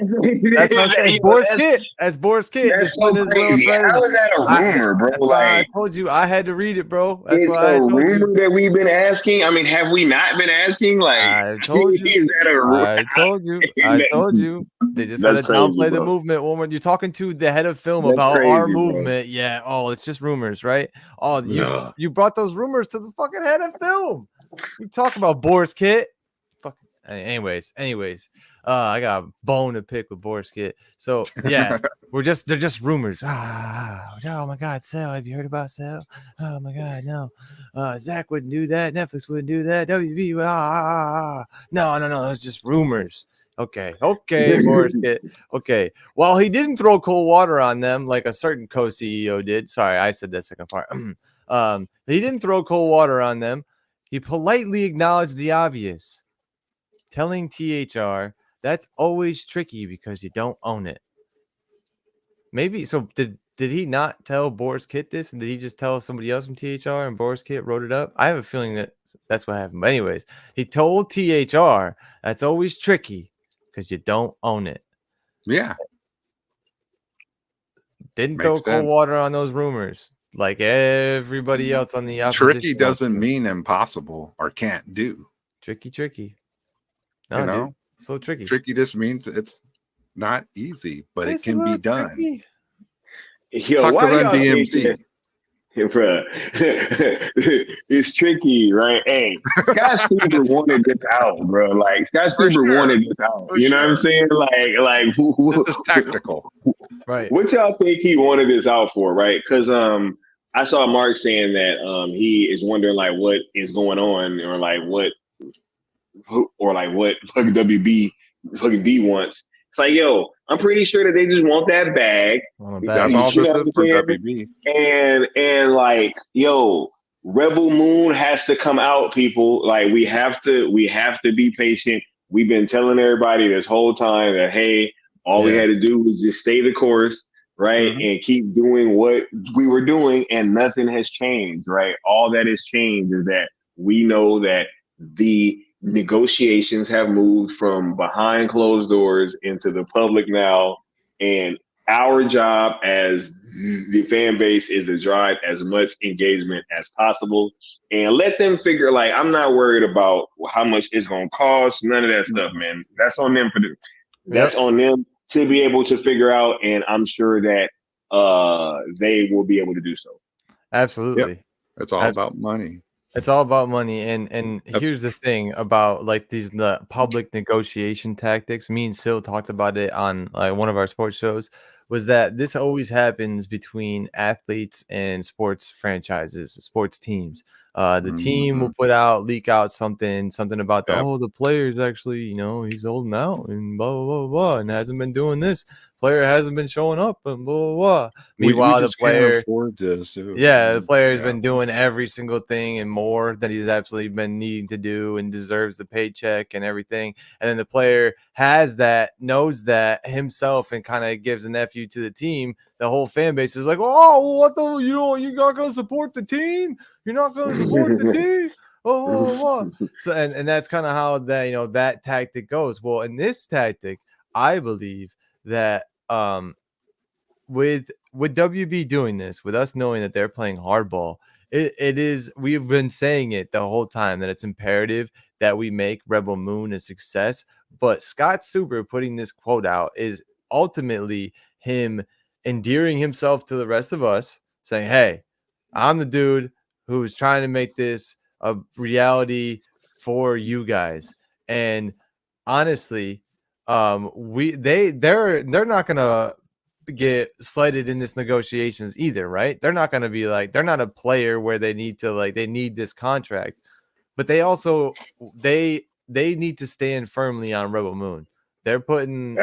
That's what I'm saying. As Boris Kid. That's so crazy. How is that a rumor, bro? I told you I had to read it, bro. That's it's why a rumor that we've been asking. I mean, have we not been asking? Like, I told you. Is that a rumor? I told you. They just had to downplay the movement. When you're talking to the head of film about our movement, yeah. Oh, it's just rumors, right? Oh, you brought those rumors to the fucking head of film. You talk about Boris Kit. Anyways, I got a bone to pick with Boris Kit. So yeah, they're just rumors. Oh my god, Cell, have you heard about Cell? Oh my god, no. Zack wouldn't do that, Netflix wouldn't do that, WB, no, that's just rumors. Okay, Boris Kit. Okay. While he didn't throw cold water on them like a certain co-CEO did. Sorry, I said that second part. He didn't throw cold water on them. He politely acknowledged the obvious, telling THR that's always tricky because you don't own it. Maybe so. Did he not tell Boris Kit this, and did he just tell somebody else from THR and Boris Kit wrote it up? I have a feeling that that's what happened. But anyways, he told THR that's always tricky because you don't own it. Yeah. Didn't throw cold water on those rumors like everybody else on the opposition. Tricky doesn't mean impossible or can't do. Tricky. No, you know, dude, so tricky. Tricky just means it's not easy, but it can be done. Tricky. Talk to Run DMC. Bruh. It's tricky, right? Hey, Scott Stuber wanted this out, bro. Like Scott Stuber wanted this out. You know what I'm saying? Like this is tactical, right? What y'all think he wanted this out for, right? Because I saw Mark saying that he is wondering like what is going on, or like what fucking WB fucking D wants. It's like, yo, I'm pretty sure that they just want that bag. That's all this is for WB. And like, yo, Rebel Moon has to come out, people. Like, we have to be patient. We've been telling everybody this whole time that, hey, all we had to do was just stay the course, right? Mm-hmm. And keep doing what we were doing, and nothing has changed, right? All that has changed is that we know that the negotiations have moved from behind closed doors into the public now, and our job as the fan base is to drive as much engagement as possible and let them figure, like, I'm not worried about how much it's going to cost, none of that stuff, man. That's on them that's on them to be able to figure out, and I'm sure that they will be able to do so. Absolutely. Yep. It's all about money. It's all about money, and here's the thing about like the public negotiation tactics. Me and Sil talked about it on like one of our sports shows. Was that this always happens between athletes and sports franchises, sports teams. The team will leak out something about the players actually, he's holding out and blah blah blah blah, and hasn't been doing this. Player hasn't been showing up and blah blah blah. Meanwhile, we just the player can't afford this. the player's been doing every single thing and more that he's absolutely been needing to do and deserves the paycheck and everything. And then the player knows that himself and kind of gives an FU to the team. The whole fan base is like, oh, what the, you're not going to support the team? You're not going to support the team? Oh. So, and that's kind of how that, that tactic goes. Well, in this tactic, I believe that, with WB doing this, with us knowing that they're playing hardball, it is, we've been saying it the whole time that it's imperative that we make Rebel Moon a success. But Scott Super putting this quote out is ultimately him endearing himself to the rest of us, saying, hey, I'm the dude who's trying to make this a reality for you guys. And honestly, they're not gonna get slighted in this negotiations either, right? They're not going to be like, they're not a player where they need this contract, but they also they need to stand firmly on Rebel Moon. They're putting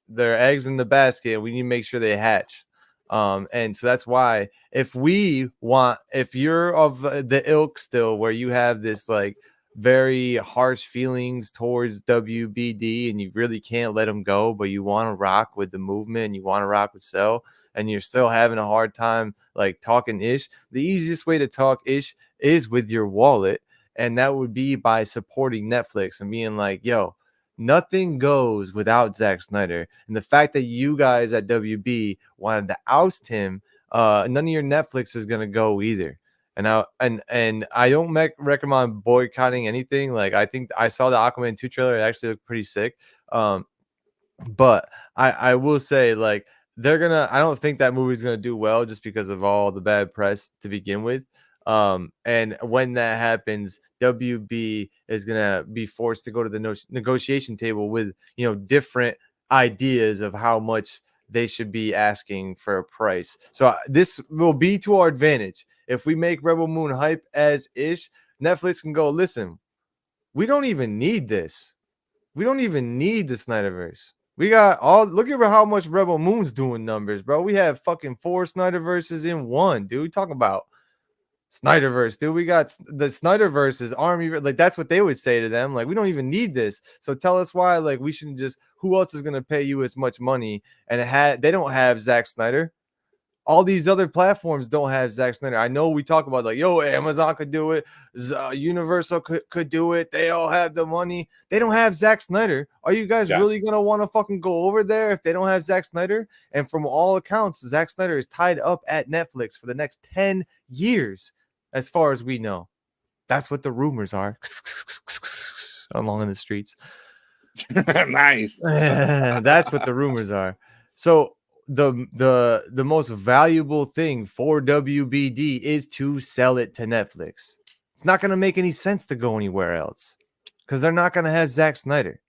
their eggs in the basket. We need to make sure they hatch. And so that's why if you're of the ilk still where you have this like very harsh feelings towards WBD and you really can't let them go, but you want to rock with the movement and you want to rock with Cell, and you're still having a hard time like talking ish, the easiest way to talk ish is with your wallet, and that would be by supporting Netflix and being like, yo, nothing goes without Zack Snyder. And the fact that you guys at WB wanted to oust him, none of your Netflix is gonna go either. And I don't recommend boycotting anything. Like, I think I saw the Aquaman 2 trailer. It actually looked pretty sick. But I will say, like, I don't think that movie's gonna do well just because of all the bad press to begin with. And when that happens, WB is gonna be forced to go to the negotiation table with different ideas of how much they should be asking for a price. So this will be to our advantage. If we make Rebel Moon hype as ish, Netflix can go, listen, we don't even need this. We don't even need the Snyderverse. We got look at how much Rebel Moon's doing numbers, bro. We have fucking 4 Snyderverses in one, dude. Talking about Snyderverse, dude. We got the Snyderverse is army. Like, that's what they would say to them. Like, we don't even need this. So tell us why, like, we shouldn't just, who else is going to pay you as much money? And they don't have Zack Snyder. All these other platforms don't have Zack Snyder. I know we talk about like, yo, Amazon could do it. Universal could do it. They all have the money. They don't have Zack Snyder. Are you guys really going to want to fucking go over there if they don't have Zack Snyder? And from all accounts, Zack Snyder is tied up at Netflix for the next 10 years, as far as we know. That's what the rumors are along in the streets. Nice. That's what the rumors are. So the most valuable thing for WBD is to sell it to Netflix. It's not going to make any sense to go anywhere else because they're not going to have Zack Snyder.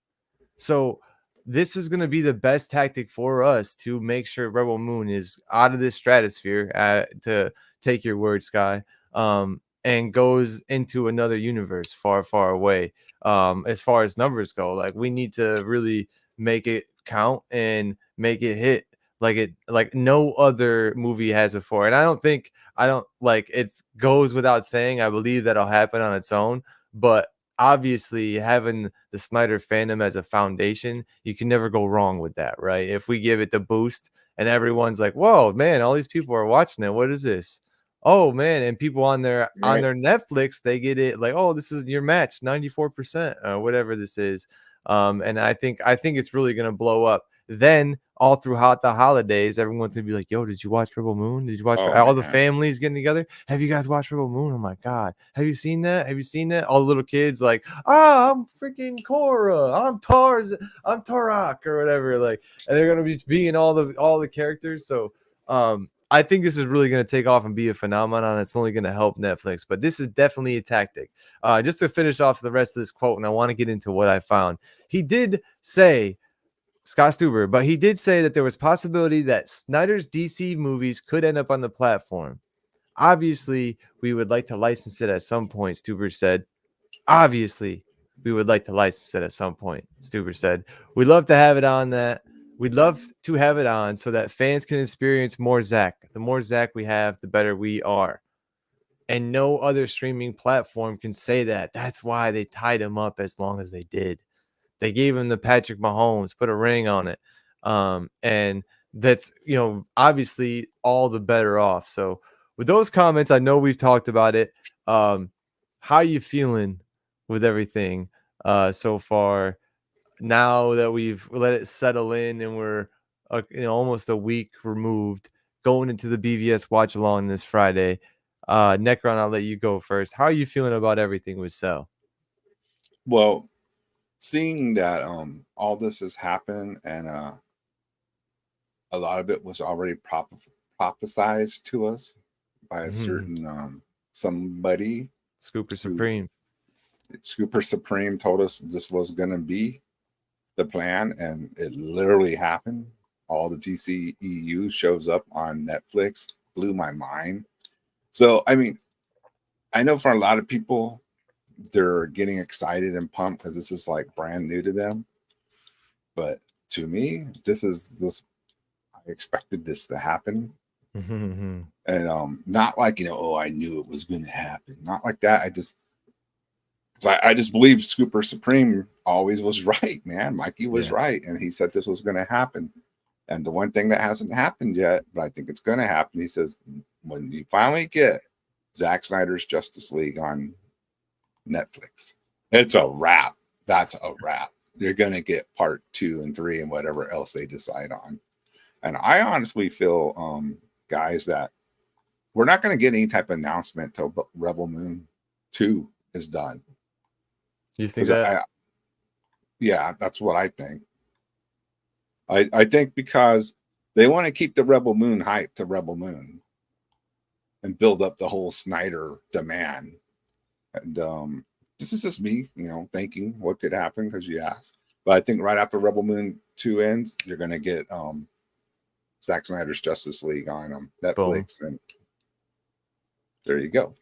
So this is going to be the best tactic for us to make sure Rebel Moon is out of this stratosphere, to take your word, Sky, and goes into another universe far, far away. As far as numbers go, like, we need to really make it count and make it hit like no other movie has before. And I don't it goes without saying, I believe that'll happen on its own, but obviously having the Snyder fandom as a foundation, you can never go wrong with that, right? If we give it the boost and everyone's like, whoa, man, all these people are watching it, what is this? oh man, and people on their Right. Netflix, they get it like, oh, this is your match, 94%, whatever this is. And I think it's really gonna blow up. Then all throughout the holidays, everyone's gonna be like, yo, did you watch Rebel Moon? Did you watch Oh all the man. families getting together? Have you guys watched Rebel Moon? Oh my god, have you seen that? Have you seen that? All the little kids like, I'm freaking Korra, I'm Tarak or whatever, like, and they're gonna be being all the characters. So I think this is really going to take off and be a phenomenon. It's only going to help Netflix, but this is definitely a tactic. Just to finish off the rest of this quote, and I want to get into what I found. He did say, Scott Stuber, but he did say that there was possibility that Snyder's DC movies could end up on the platform. Obviously, we would like to license it at some point, Stuber said. Obviously, we would like to license it at some point, Stuber said. We'd love to have it on that. We'd love to have it on so that fans can experience more Zack. The more Zack we have, the better we are. And no other streaming platform can say that. That's why they tied him up as long as they did. They gave him the Patrick Mahomes, put a ring on it. And that's, obviously all the better off. So with those comments, I know we've talked about it. How you feeling with everything so far? Now that we've let it settle in and we're almost a week removed, going into the BVS watch along this Friday. Necron, I'll let you go first. How are you feeling about everything with Cell? Well, seeing that all this has happened and a lot of it was already prophesized to us by a certain somebody. Scooper Supreme told us this was going to be the plan, and it literally happened. All the DCEU shows up on Netflix. Blew my mind. So, I mean, I know for a lot of people, they're getting excited and pumped because this is like brand new to them. But to me, I expected this to happen. And not like, oh, I knew it was going to happen. Not like that. I just believe Scooper Supreme always was right, man. Mikey was right. And he said this was going to happen. And the one thing that hasn't happened yet, but I think it's going to happen, he says, when you finally get Zack Snyder's Justice League on Netflix, it's a wrap. That's a wrap. You're going to get part 2 and 3 and whatever else they decide on. And I honestly feel, guys, that we're not going to get any type of announcement till Rebel Moon 2 is done. You think that? Yeah, that's what I think. I think because they want to keep the Rebel Moon hype to Rebel Moon and build up the whole Snyder demand. And this is just me, thinking what could happen because you asked. But I think right after Rebel Moon 2 ends, you're going to get Zack Snyder's Justice League on Netflix. Boom. And there you go.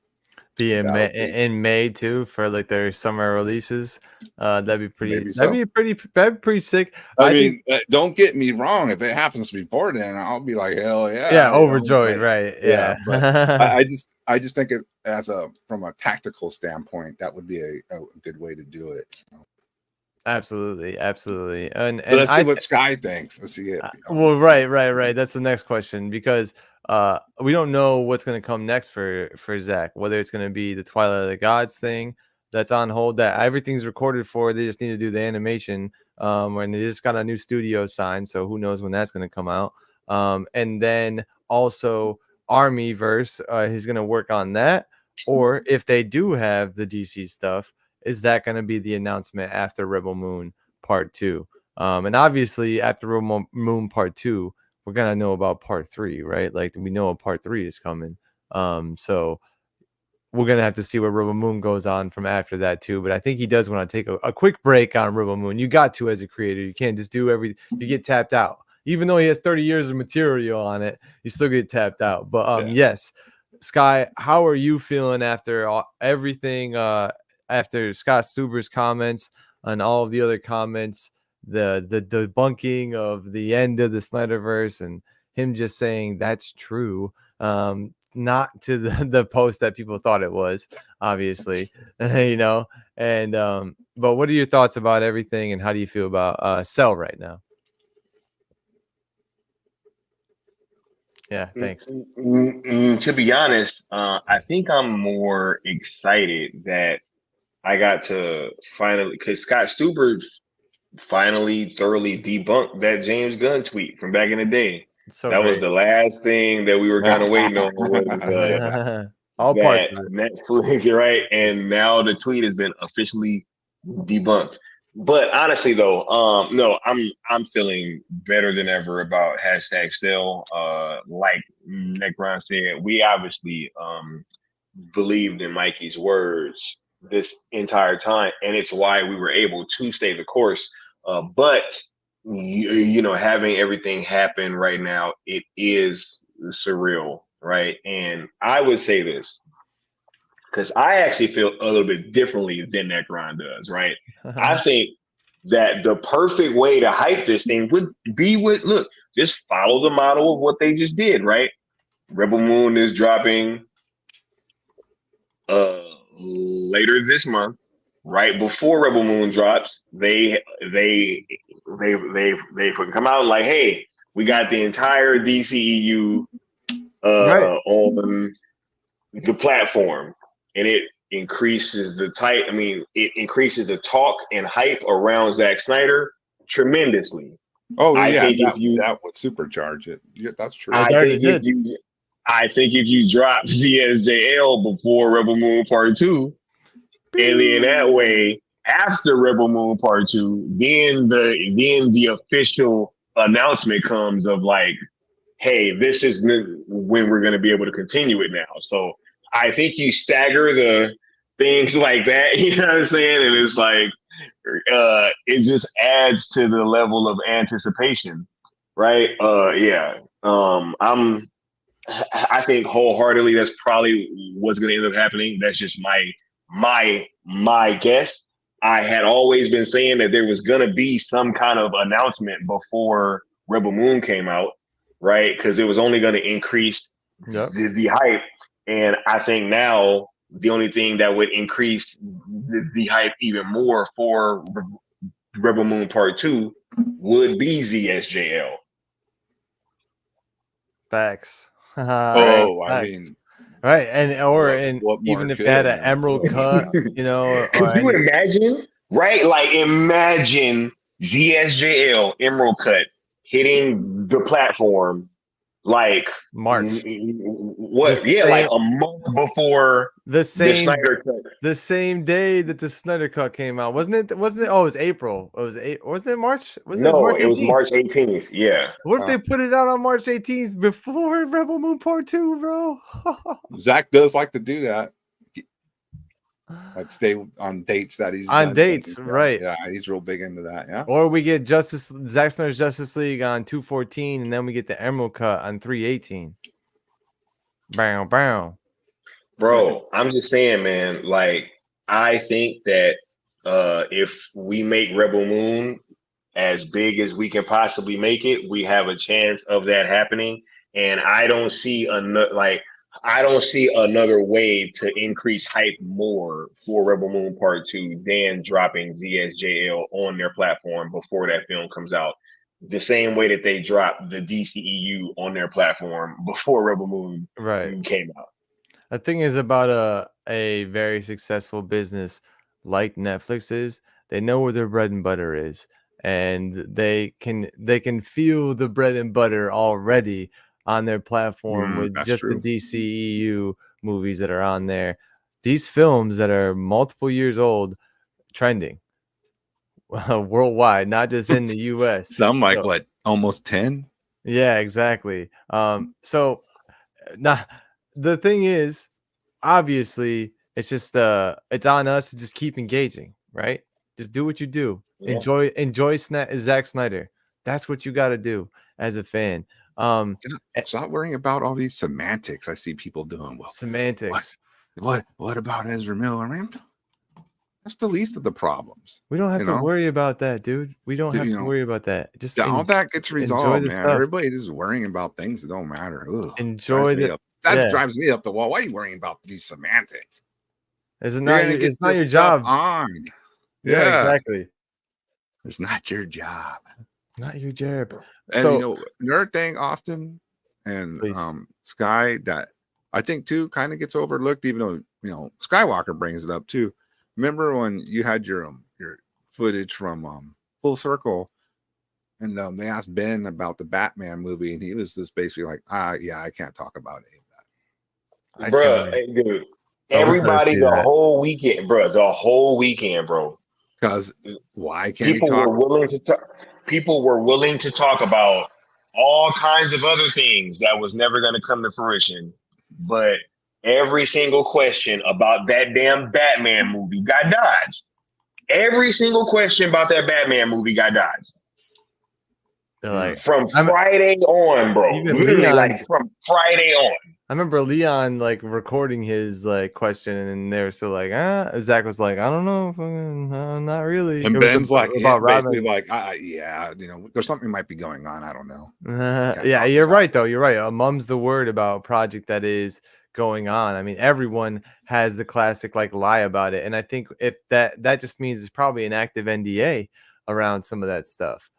Be in May too for like their summer releases. That'd be pretty. That'd be pretty sick. I mean, don't get me wrong. If it happens before then, I'll be like, hell yeah, yeah, overjoyed, right? Yeah, but I just think from a tactical standpoint, that would be a good way to do it. Absolutely. And let's see what Sky thinks. Let's see it. Well, right. That's the next question because we don't know what's going to come next for Zack. Whether it's going to be the Twilight of the Gods thing that's on hold, that everything's recorded for. They just need to do the animation. And they just got a new studio signed, so who knows when that's going to come out. And then also Armyverse, he's going to work on that. Or if they do have the DC stuff, is that going to be the announcement after Rebel Moon Part 2? And obviously, after Rebel Moon Part 2, we're going to know about Part 3, right? Like, we know a Part 3 is coming. So we're going to have to see where Rebel Moon goes on from after that, too. But I think he does want to take a quick break on Rebel Moon. You got to as a creator. You can't just do everything. You get tapped out. Even though he has 30 years of material on it, you still get tapped out. But yes, Sky, how are you feeling after everything, after Scott Stuber's comments and all of the other comments, the debunking of the end of the Snyderverse and him just saying that's true, not to the post that people thought it was, obviously, and but what are your thoughts about everything and how do you feel about Cell right now? Yeah, thanks. To be honest, I think I'm more excited that I got to finally, because Scott Stuber finally thoroughly debunked that James Gunn tweet from back in the day. It's so That was great. the last thing that we were kind of waiting on was All parts that of it. Netflix, right? And now the tweet has been officially debunked. But honestly, though, no, I'm feeling better than ever about hashtag still. Like Necron said, we obviously believed in Mikey's words this entire time, and it's why we were able to stay the course. But you know, having everything happen right now, it is surreal, right? And I would say this because I actually feel a little bit differently than Necron does, right? I think that the perfect way to hype this thing would be with look, just follow the model of what they just did, right? Rebel Moon is dropping later this month, right before Rebel Moon drops. They come out like, hey, we got the entire DCEU Right. on the platform, and it increases the type. I mean, it increases the talk and hype around Zack Snyder tremendously. Oh I yeah, think if you, that would supercharge it. Yeah, that's true. It already did. I think if you drop ZSJL before Rebel Moon Part 2, and then that way after Rebel Moon Part 2, then the official announcement comes of like, hey, this is when we're going to be able to continue it now. So I think you stagger the things like that, you know what I'm saying? And it's like, it just adds to the level of anticipation, right? I think wholeheartedly that's probably what's going to end up happening. That's just my guess. I had always been saying that there was going to be some kind of announcement before Rebel Moon came out, right? Because it was only going to increase the hype. And I think now the only thing that would increase the hype even more for Rebel Moon Part 2 would be ZSJL. Facts. Oh, Facts. I mean, right, and what even more if could they had it, an man? emerald cut, you know, Could you imagine? Right? Like imagine ZSJL Emerald Cut hitting the platform like March. what? Yeah, like a month before the Snyder Cut. The same day that the Snyder Cut came out, wasn't it? Wasn't it? Oh, it was April. Wasn't it March? No, it March 18th? It was March 18th. Yeah. What if they put it out on March 18th before Rebel Moon Part 2, bro? Zack does like to do that. Like stay on dates that he's on dates, things. right? Yeah, he's real big into that. Yeah. Or we get Zack Snyder's Justice League on 2/14, and then we get the Emerald Cut on 3/18. Bow, bow. Bro, I'm just saying, man. Like, I think that if we make Rebel Moon as big as we can possibly make it, we have a chance of that happening. And I don't see another way to increase hype more for Rebel Moon Part 2 than dropping ZSJL on their platform before that film comes out. The same way that they dropped the DCEU on their platform before Rebel Moon came out. The thing is about a very successful business like Netflix is, they know where their bread and butter is, and they can feel the bread and butter already on their platform with just the DCEU movies that are on there. These films that are multiple years old, trending worldwide, not just in the US. Some like what, almost 10? Yeah, exactly. So now the thing is, obviously, it's just it's on us to just keep engaging, right? Just do what you do. Yeah. Enjoy Zack Snyder. That's what you got to do as a fan. Stop worrying about all these semantics I see people doing. Well, semantics. What about Ezra Miller? I mean, that's the least of the problems. We don't have to worry about that, dude. We don't have to worry about that. Just all that gets resolved, man. Stuff. Everybody is worrying about things that don't matter. Ugh, enjoy that drives me up the wall. Why are you worrying about these semantics? It's not your job. Yeah, exactly. It's not your job. Not your job. And so, another thing, Austin, and Please. Sky that I think too kind of gets overlooked, even though Skywalker brings it up too. Remember when you had your footage from Full Circle, and they asked Ben about the Batman movie, and he was just basically like, yeah, I can't talk about any of that. Bruh, hey, dude. I was gonna Everybody say the that. whole weekend, bro. Because why can't he People talk? were willing to talk. People were willing to talk about all kinds of other things that was never going to come to fruition, but every single question about that damn Batman movie got dodged. Every single question about that Batman movie got dodged. They're like, From Friday on, bro. Even Literally, Leon, like from Friday on. I remember Leon like recording his like question, and they were still like, Zack was like, I don't know, not really. And It was Ben's like, about basically Robin. like, yeah, there's something might be going on. I don't know. Yeah, you're right though. You're right. Mum's the word about a project that is going on. I mean, everyone has the classic like lie about it, and I think if that just means it's probably an active NDA around some of that stuff,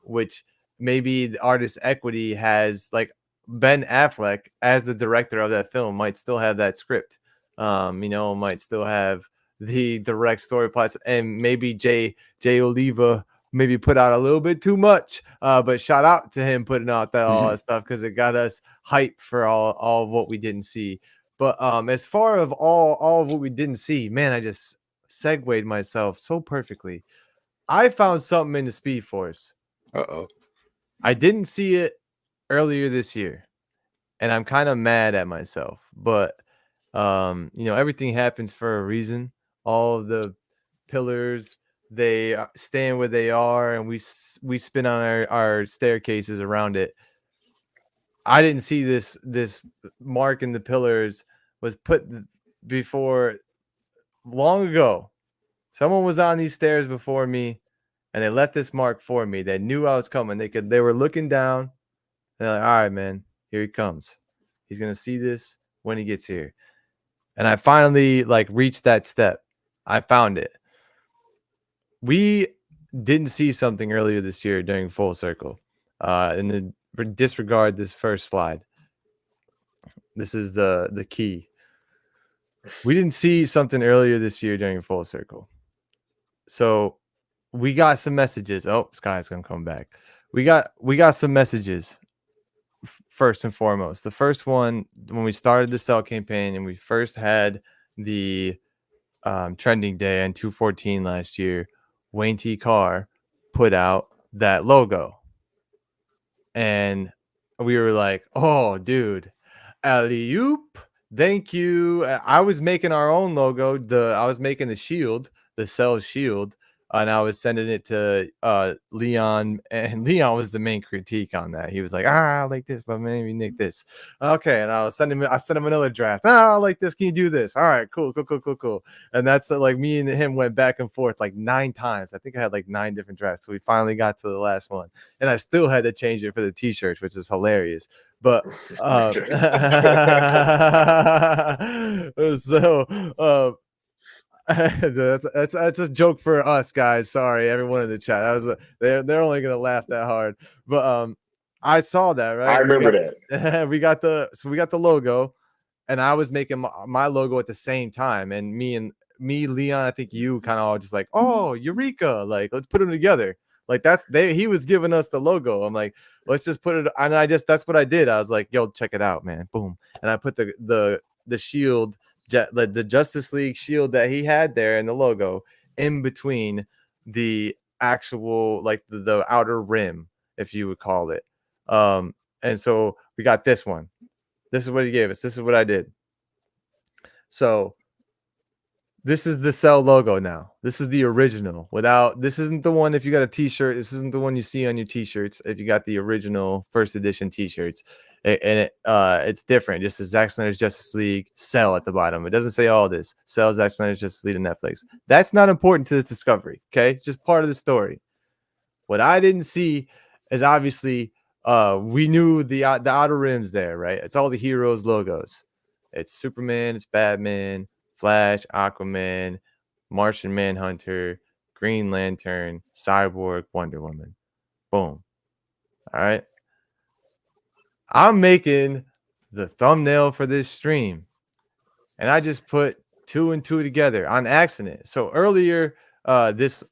which maybe the artist equity has like Ben Affleck as the director of that film might still have that script, might still have the direct story plots, and maybe Jay Oliva maybe put out a little bit too much, but shout out to him putting out all that stuff because it got us hyped for all of what we didn't see. But as far of all of what we didn't see, man, I just segued myself so perfectly. I found something in the Speed Force. I didn't see it earlier this year, and I'm kind of mad at myself. But everything happens for a reason. All of the pillars, they stand where they are, and we spin on our staircases around it. I didn't see this mark in the pillars was put before long ago. Someone was on these stairs before me, and they left this mark for me. They knew I was coming. They were looking down. They're like, all right, man, here he comes. He's gonna see this when he gets here. And I finally like reached that step. I found it. We didn't see something earlier this year during Full Circle. And disregard this first slide. This is the key. We didn't see something earlier this year during Full Circle. So we got some messages. Oh, Sky's gonna come back. We got some messages. First and foremost, the first one when we started the Cell campaign and we first had the trending day on 214 last year, Wayne T. CARR put out that logo. And we were like, oh, dude, alley-oop, thank you. I was making our own logo. I was making the shield, the Cell shield, and I was sending it to Leon, and Leon was the main critique on that. He was like, I like this, but maybe Nick this. Okay, and I sent him another draft. I like this. Can you do this? All right, cool. And that's like me and him went back and forth like 9 times. I think I had like 9 different drafts. So we finally got to the last one, and I still had to change it for the t-shirts, which is hilarious. But so that's a joke for us guys. Sorry, everyone in the chat. That was they're only gonna laugh that hard. But I saw that, right? I remember that. We got the logo, and I was making my logo at the same time. And me, Leon, I think you kind of all just like, oh, Eureka! Like, let's put them together. Like he was giving us the logo. I'm like, let's just put it. And that's what I did. I was like, yo, check it out, man. Boom. And I put the shield, the Justice League shield that he had there and the logo in between the actual, like the outer rim, if you would call it. And so we got this one. This is what he gave us. This is what I did. So this is the Cell logo now. This is the original. This isn't the one if you got a t-shirt. This isn't the one you see on your t-shirts if you got the original first edition t-shirts. And it's different. Just as Zack Snyder's Justice League, Cell at the bottom. It doesn't say all this. Cell, Zack Snyder's Justice League to Netflix. That's not important to this discovery. Okay, it's just part of the story. What I didn't see is obviously we knew the outer rims there, right? It's all the heroes logos. It's Superman, it's Batman, Flash, Aquaman, Martian Manhunter, Green Lantern, Cyborg, Wonder Woman. Boom. All right. I'm making the thumbnail for this stream, and I just put 2 and 2 together on accident. So earlier this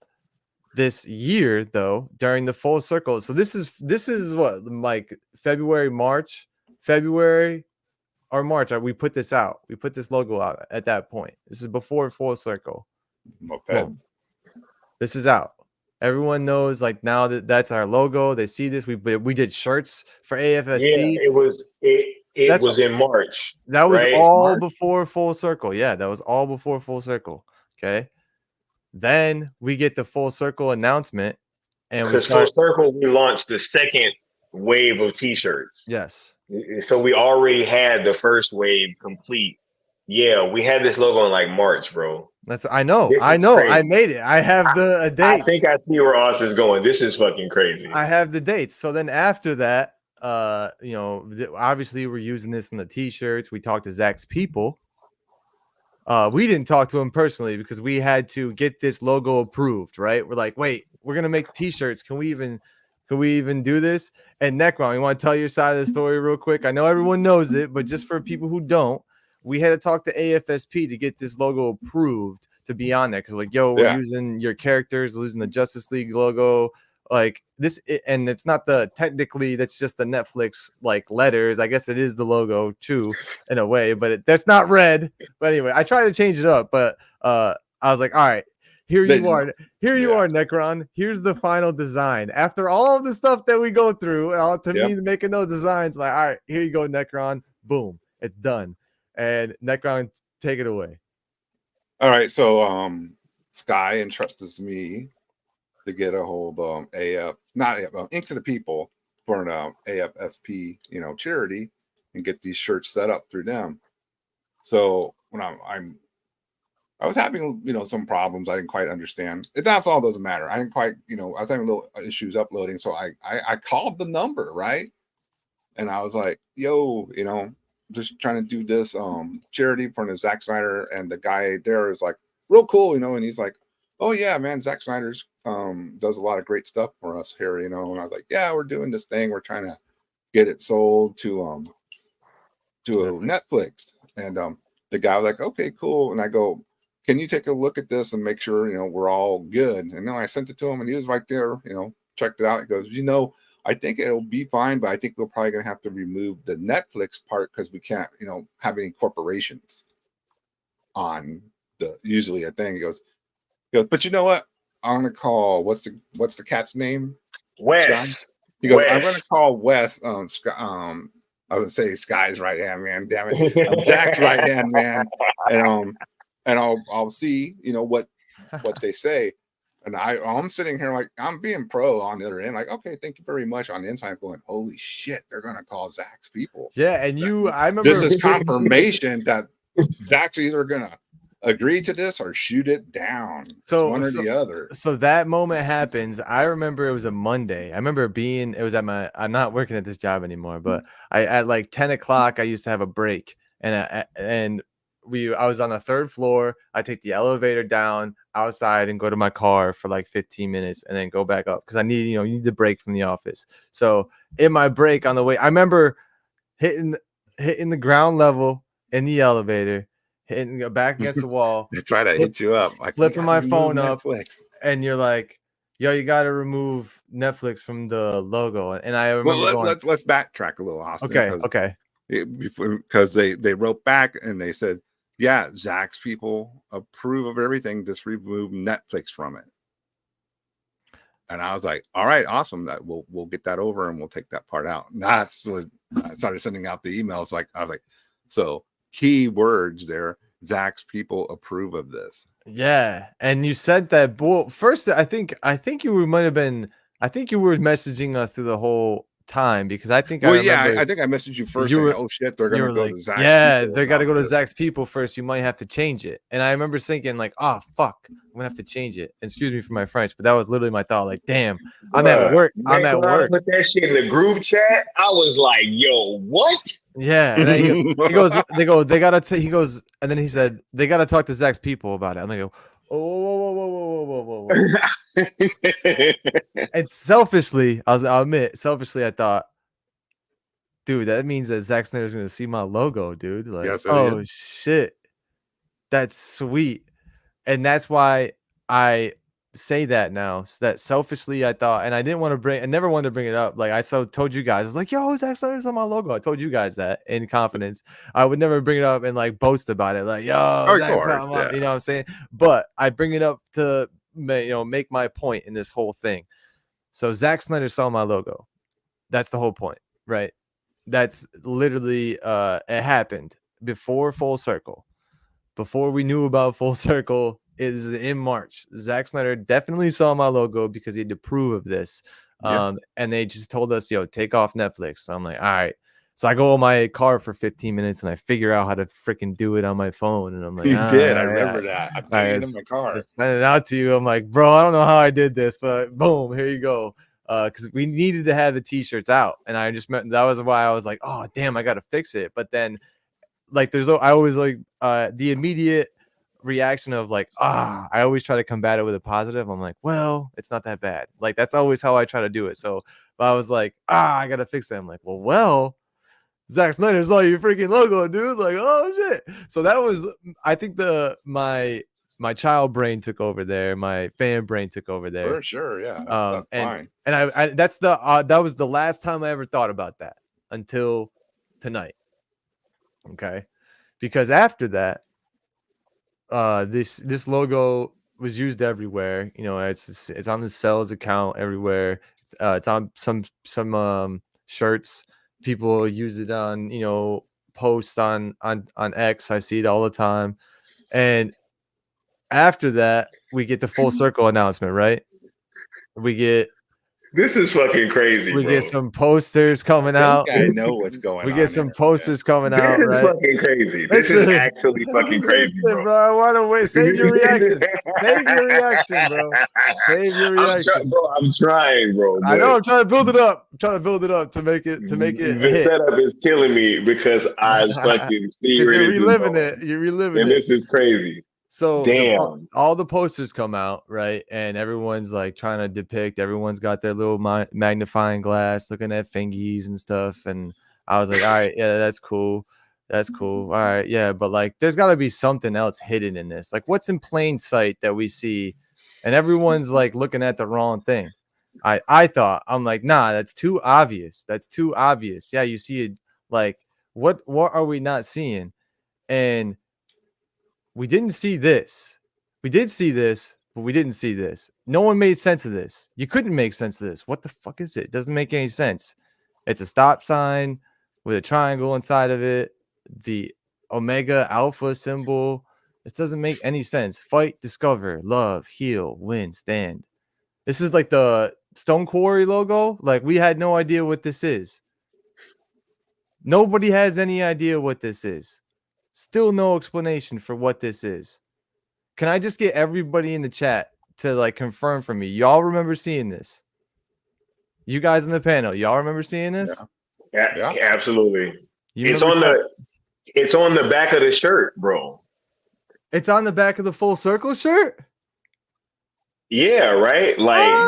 year, though, during the full circle, so this is what, like February or March, we put this out. We put this logo out at that point. This is before full circle. Okay. Boom. This is out. Everyone knows, like, now that that's our logo. They see this. We did shirts for AFSP. Yeah, it was in March. That was right? all March? before full circle. Yeah, that was all before full circle. Okay. Then we get the full circle announcement, and we Because start. Full Circle, we launched the second wave of T-shirts. Yes. So we already had the first wave complete. Yeah, we had this logo in like March, bro. I know. This I is know. I crazy. made it. I have the date. I think I see where Austin's going. This is fucking crazy. I have the dates. So then after that, obviously we're using this in the t-shirts. We talked to Zack's people. We didn't talk to him personally because we had to get this logo approved, right? We're like, wait, we're gonna make t-shirts. Can we even do this? And Necron, you want to tell your side of the story real quick? I know everyone knows it, but just for people who don't, we had to talk to AFSP to get this logo approved to be on there, because like, yo, we're using your characters, we're using the Justice League logo, like this, and it's not technically that's just the Netflix like letters. I guess it is the logo too in a way, but that's not red. But anyway, I tried to change it up, but I was like, all right, here you are, Necron. Here's the final design. After all of the stuff that we go through, me making those designs, like, all right, here you go, Necron. Boom, it's done. And Necron, take it away. All right, so Sky entrusts me to get a hold of Ink to the People for an AFSP, charity, and get these shirts set up through them. So when I was having some problems I didn't quite understand. That's all doesn't matter. I didn't quite I was having little issues uploading, so I called the number, right, and I was like, yo, just trying to do this charity for the Zack Snyder, and the guy there is like real cool, and he's like, oh yeah, man, Zack Snyder's does a lot of great stuff for us here, and I was like, yeah, we're doing this thing, we're trying to get it sold to Netflix. And the guy was like, okay, cool. And I go, can you take a look at this and make sure we're all good? And I sent it to him, and he was right there, checked it out. He goes, I think it'll be fine, but I think we're probably going to have to remove the Netflix part because we can't, have any corporations on usually a thing. He goes, but you know what? I'm going to call, what's the cat's name? Wes. He goes, Wes. I'm going to call Wes. I was going to say Sky's right hand man. Damn it. Zack's right hand man. And I'll see, what they say. And I'm sitting here like I'm being pro on the other end, like, okay, thank you very much. On the inside, going, holy shit, they're gonna call Zack's people. Yeah, and I remember this is confirmation that Zack's either gonna agree to this or shoot it down. So it's one or the other. So that moment happens. I remember it was a Monday. I remember it was at I'm not working at this job anymore, but at like 10 o'clock, I used to have a break, and I was on the third floor. I take the elevator down outside and go to my car for like 15 minutes and then go back up because I need, you need the break from the office. So in my break on the way, I remember hitting the ground level in the elevator, hitting back against the wall. That's right. I hit you up. Flipping my phone up, and you're like, yo, you got to remove Netflix from the logo. And I remember let's backtrack a little, Austin. Okay. Because they wrote back and they said, yeah, Zack's people approve of everything. Just remove Netflix from it. And I was like, all right, awesome. That we'll get that over and we'll take that part out. And that's what I started sending out the emails. Like I was like, so key words there. Zack's people approve of this. Yeah, and you said that. Well, first, I think you were messaging us through the whole time because I think I think I messaged you first. Oh shit, they're gonna go to Zack's. Yeah, they got to go to Zack's people first. You might have to change it. And I remember thinking like, oh fuck, I'm gonna have to change it. And excuse me for my French, but that was literally my thought. Like, damn, I'm at work. I'm at work. Put that shit in the group chat. I was like, yo, what? Yeah, and then he goes, they gotta. He goes, and then he said they gotta talk to Zack's people about it. I'm like, whoa. And selfishly, I'll admit, I thought, dude, that means that Zack Snyder's gonna see my logo, dude. Like, Yes, it oh is. shit, that's sweet. And that's why I say that now. That selfishly I thought, and I never wanted to bring it up. Like I told you guys, I was like, yo, Zack Snyder's on my logo. I told you guys that in confidence. I would never bring it up and like boast about it. Like, yo, Of Zack's course, on my, yeah. you know what I'm saying? But I bring it up to make my point in this whole thing. So Zack Snyder saw my logo. That's the whole point, right? That's literally it happened before Full Circle. Before we knew about Full Circle, is in March. Zack Snyder definitely saw my logo because he had to approve of this. Yeah. And they just told us, yo, take off Netflix. So I'm like, all right. So I go on my car for 15 minutes and I figure out how to freaking do it on my phone. And I'm like, You did. I all remember right. that. I'm All taking right, it in my car. let's send it out to you. I'm like, bro, I don't know how I did this, but boom, here you go. Because we needed to have the t-shirts out. And I just meant that was why I was like, oh, damn, I got to fix it. But then like I always like the immediate reaction of like I always try to combat it with a positive. I'm like, well, it's not that bad. Like that's always how I try to do it. So but I was like, I gotta fix it. I'm like, well, Zack Snyder saw your freaking logo, dude. Like, oh shit. So that was, I think my child brain took over there, my fan brain took over there. For sure, yeah. That's fine. And I that's that was the last time I ever thought about that until tonight. Okay, because after that, this logo was used everywhere. You know, it's on the Cells account everywhere. It's on some shirts. People use it on posts on X. I see it all the time. And after that, we get the Full Circle announcement, right? We get This is fucking crazy, we bro. get some posters coming I out. think I know what's going on. We get some here. posters coming This out, is right? fucking crazy. This is actually fucking crazy, Listen, bro. I want to wait. Save your reaction. Save your reaction, bro. Save your reaction. I'm trying, bro. I know. I'm trying to build it up. I'm trying to build it up to make it The hit. setup is killing me because I fucking see You're where this is reliving going. it. You're reliving And it. this is crazy. So damn, all the posters come out, right? And everyone's like trying to depict. Everyone's got their little magnifying glass, looking at fingies and stuff. And I was like, all right, yeah, that's cool. That's cool. All right, yeah, but like, there's got to be something else hidden in this. Like, what's in plain sight that we see? And everyone's like looking at the wrong thing. I thought, I'm like, nah, that's too obvious. That's too obvious. Yeah, you see it. Like, what are we not seeing? And we didn't see this. We did see this, but we didn't see this. No one made sense of this. You couldn't make sense of this. What the fuck is it? It doesn't make any sense. It's a stop sign with a triangle inside of it. The Omega Alpha symbol. This doesn't make any sense. Fight, discover, love, heal, win, stand. This is like the Stone Quarry logo. Like, we had no idea what this is. Nobody has any idea what this is. Still no explanation for what this is. Can I just get everybody in the chat to like confirm for me? Y'all remember seeing this? You guys in the panel, y'all remember seeing this? yeah. Absolutely. It's remember it's on the back of the shirt, bro. It's on the back of the Full Circle shirt? Yeah, right? Like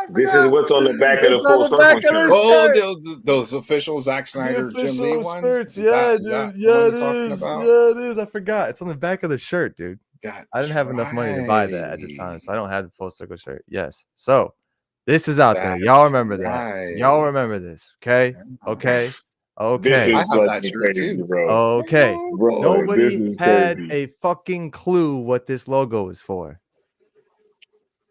this is what's on the back of the Full Circle shirt. Oh, those official Zack Snyder Jim Lee ones? Shirts. Yeah, dude. Yeah, it is. About? Yeah, it is. I forgot. It's on the back of the shirt, dude. That's I didn't have enough money to buy that at the time, so I don't have the Full Circle shirt. Yes. So this is out there. Y'all remember that. Y'all remember this. Okay. Okay. Okay. I have that shirt too, bro. Okay. Bro, nobody had a fucking clue what this logo is for.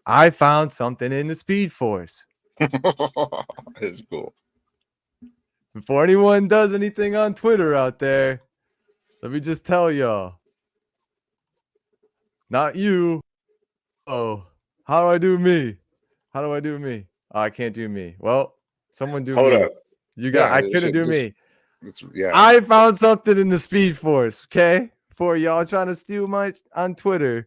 I found something in the Speed Force. It's cool. Before anyone does anything on Twitter out there, let me just tell y'all. Not you. Oh, how do I do me? How do I do me? Oh, I can't do me. Well, someone do me. Hold up. You got. Yeah, I couldn't do me. Yeah. I found something in the Speed Force. Okay, for y'all trying to steal my on Twitter.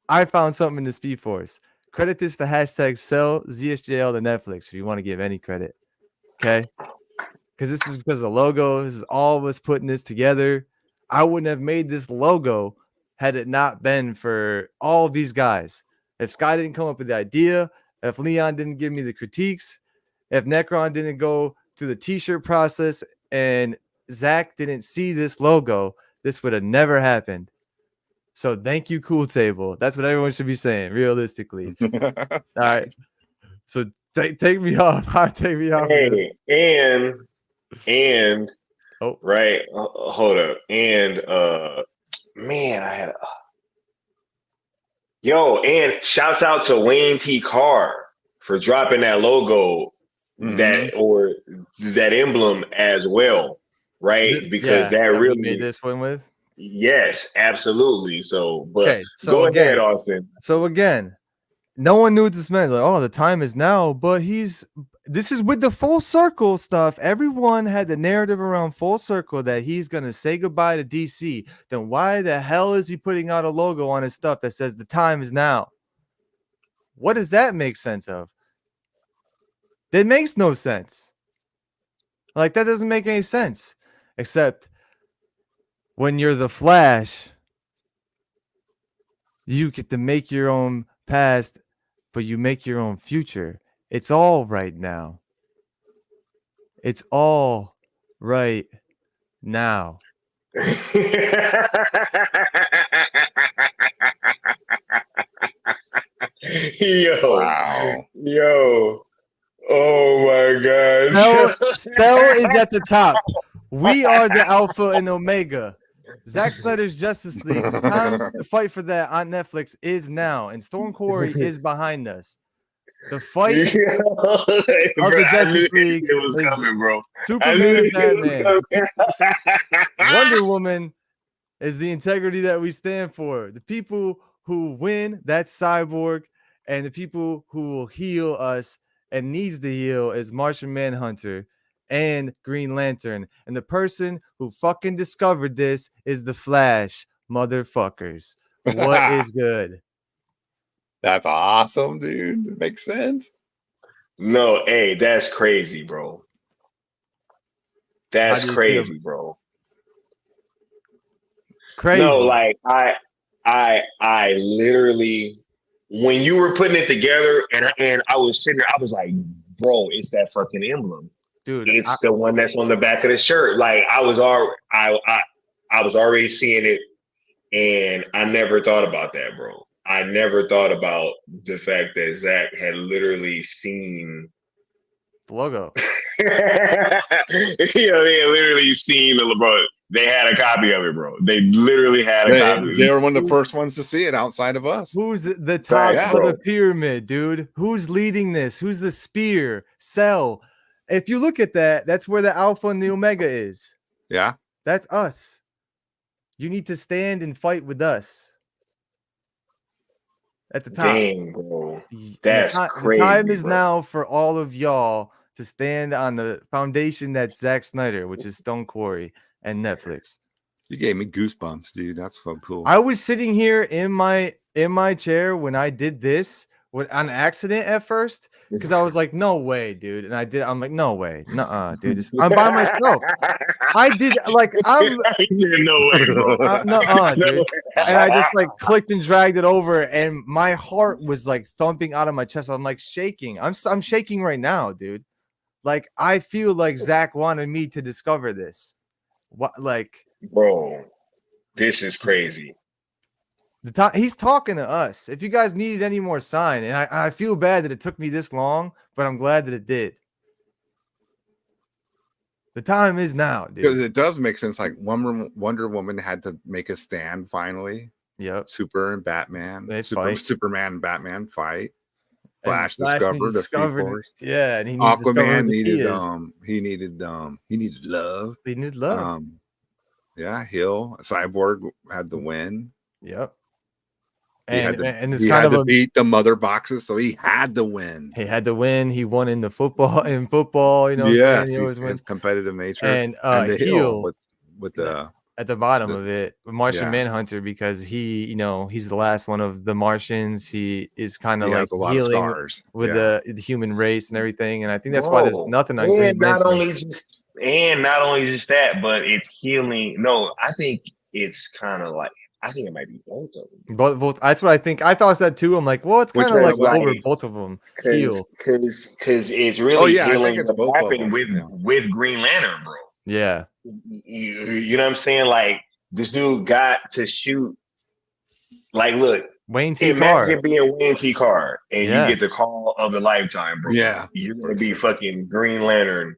I found something in the Speed Force. Credit this to hashtag sell ZSJL to Netflix if you want to give any credit. Okay, because this is because of the logo. This is all of us putting this together. I wouldn't have made this logo had it not been for all these guys. If Sky didn't come up with the idea, if Leon didn't give me the critiques, if Necron didn't go through the t-shirt process and Zack didn't see this logo, this would have never happened. So thank you, Cool Table. That's what everyone should be saying, realistically. All right. So take me off. Take me off. Hey, and oh, right, hold up, and man, I had and shouts out to Wayne T. CARR for dropping that logo, that emblem as well, right? Because that really made this one with. Yes, absolutely. So, but okay, so go again, ahead, Austin. So again, no one knew what this meant. Like, oh, the time is now, but this is with the full circle stuff. Everyone had the narrative around full circle that he's gonna say goodbye to DC. Then why the hell is he putting out a logo on his stuff that says the time is now? What does that make sense of? That makes no sense. Like, that doesn't make any sense. Except when you're the Flash, you get to make your own past, but you make your own future. It's all right now. It's all right now. Yo. Oh my God. Cell is at the top. We are the Alpha and Omega. Zack Snyder's Justice League. The time to fight for that on Netflix is now, and Storm Quarry is behind us. The fight of the Justice League was coming, bro. Superman and Batman. Wonder Woman is the integrity that we stand for. The people who win, that's Cyborg, and the people who will heal us and needs to heal is Martian Manhunter and Green Lantern. And the person who fucking discovered this is the Flash, motherfuckers. What is good? That's awesome, dude. It makes sense. No, hey, that's crazy, bro. That's crazy, bro. Crazy. No, like I literally, when you were putting it together and I was sitting there, I was like, bro, it's that fucking emblem. Dude, it's the one that's on the back of the shirt. Like I was already seeing it, and I never thought about that, bro. I never thought about the fact that Zack had literally seen the logo. They had literally seen the LeBron. They had a copy of it, bro. They literally had a copy. They were one of the first ones to see it outside of us. Who's the top of the pyramid, dude? Who's leading this? Who's the spear? Cell. If you look at that, that's where the Alpha and the Omega is. Yeah. That's us. You need to stand and fight with us. At the top. Dang, bro. That's crazy. The time is now for all of y'all to stand on the foundation that's Zack Snyder, which is Stone Quarry and Netflix. You gave me goosebumps, dude. That's so cool. I was sitting here in my chair when I did this on accident at first, because I was like, no way, dude. And I'm like, no way. Nuh-uh, dude. I'm by myself. I did like I'm no way, bro. Nuh-uh, dude. And I just like clicked and dragged it over, and my heart was like thumping out of my chest. I'm like shaking. I'm shaking right now, dude. Like I feel like Zack wanted me to discover this. What, like, bro? This is crazy. He's talking to us. If you guys needed any more sign, and I feel bad that it took me this long, but I'm glad that it did. The time is now, dude. Because it does make sense. Like Wonder Woman had to make a stand finally. Yep. Superman and Batman fight. Flash discovered. Yeah, and Aquaman needed love. He needed love. Yeah, Cyborg had the win. Yep. He had to beat the mother boxes, so he had to win. He had to win. He won in football, you know. Yes, his competitive nature. And the heel with the at the bottom of it, Martian Manhunter, because he's the last one of the Martians. He is kind of like healing with the human race and everything. And I think that's why there's nothing on Green Lantern. And not only just that, but it's healing. No, I think it's kind of like, I think it might be both of them. Both. That's what I think. I thought that too. I'm like, well, it's kind of like over both of them. Because it's really I think healing it's what both of happened them. with Green Lantern, bro. Yeah. You know what I'm saying? Like, this dude got to shoot. Like, look, Wayne T. imagine CARR. being Wayne T. CARR and Yeah. you get the call of a lifetime, bro. Yeah. You're going to be fucking Green Lantern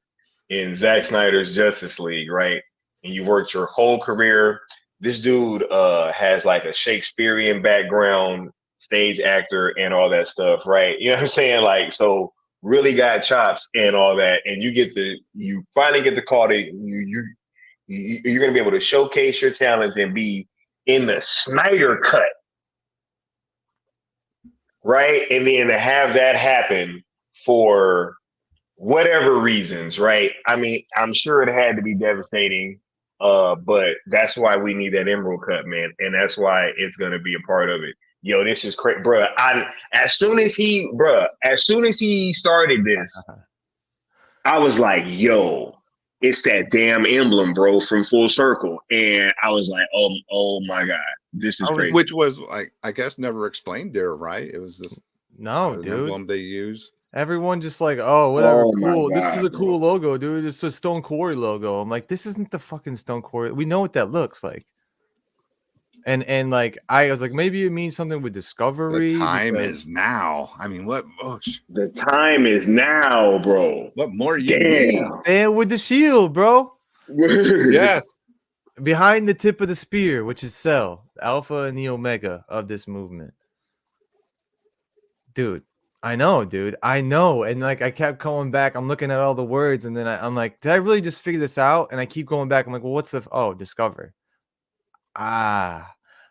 in Zack Snyder's Justice League, right? And you worked your whole career. This dude has like a Shakespearean background, stage actor, and all that stuff, right? You know what I'm saying? Like, so really got chops and all that, and you finally get the call that you're gonna be able to showcase your talents and be in the Snyder cut, right? And then to have that happen for whatever reasons, right? I mean, I'm sure it had to be devastating. But that's why we need that emerald cut, man, and that's why it's gonna be a part of it. Yo, this is crazy, bro. As soon as he started this, I was like, yo, it's that damn emblem, bro, from Full Circle, and I was like, oh my god, this is crazy. Which was, like, I guess, never explained there, right? It was this dude. emblem they use. Everyone just like, oh, whatever, cool. This is a cool logo, dude. It's a Stone Quarry logo. I'm like, this isn't the fucking Stone Quarry. We know what that looks like. And like, I was like, maybe it means something with Discovery. The time is now. I mean, what? Oh, the time is now, bro. What more you need? Stand with the shield, bro. Yes. Behind the tip of the spear, which is Cell, the Alpha and the Omega of this movement. Dude. I know, dude. I know. And like, I kept going back. I'm looking at all the words, and then I'm like, did I really just figure this out? And I keep going back. I'm like, well, what's Discover?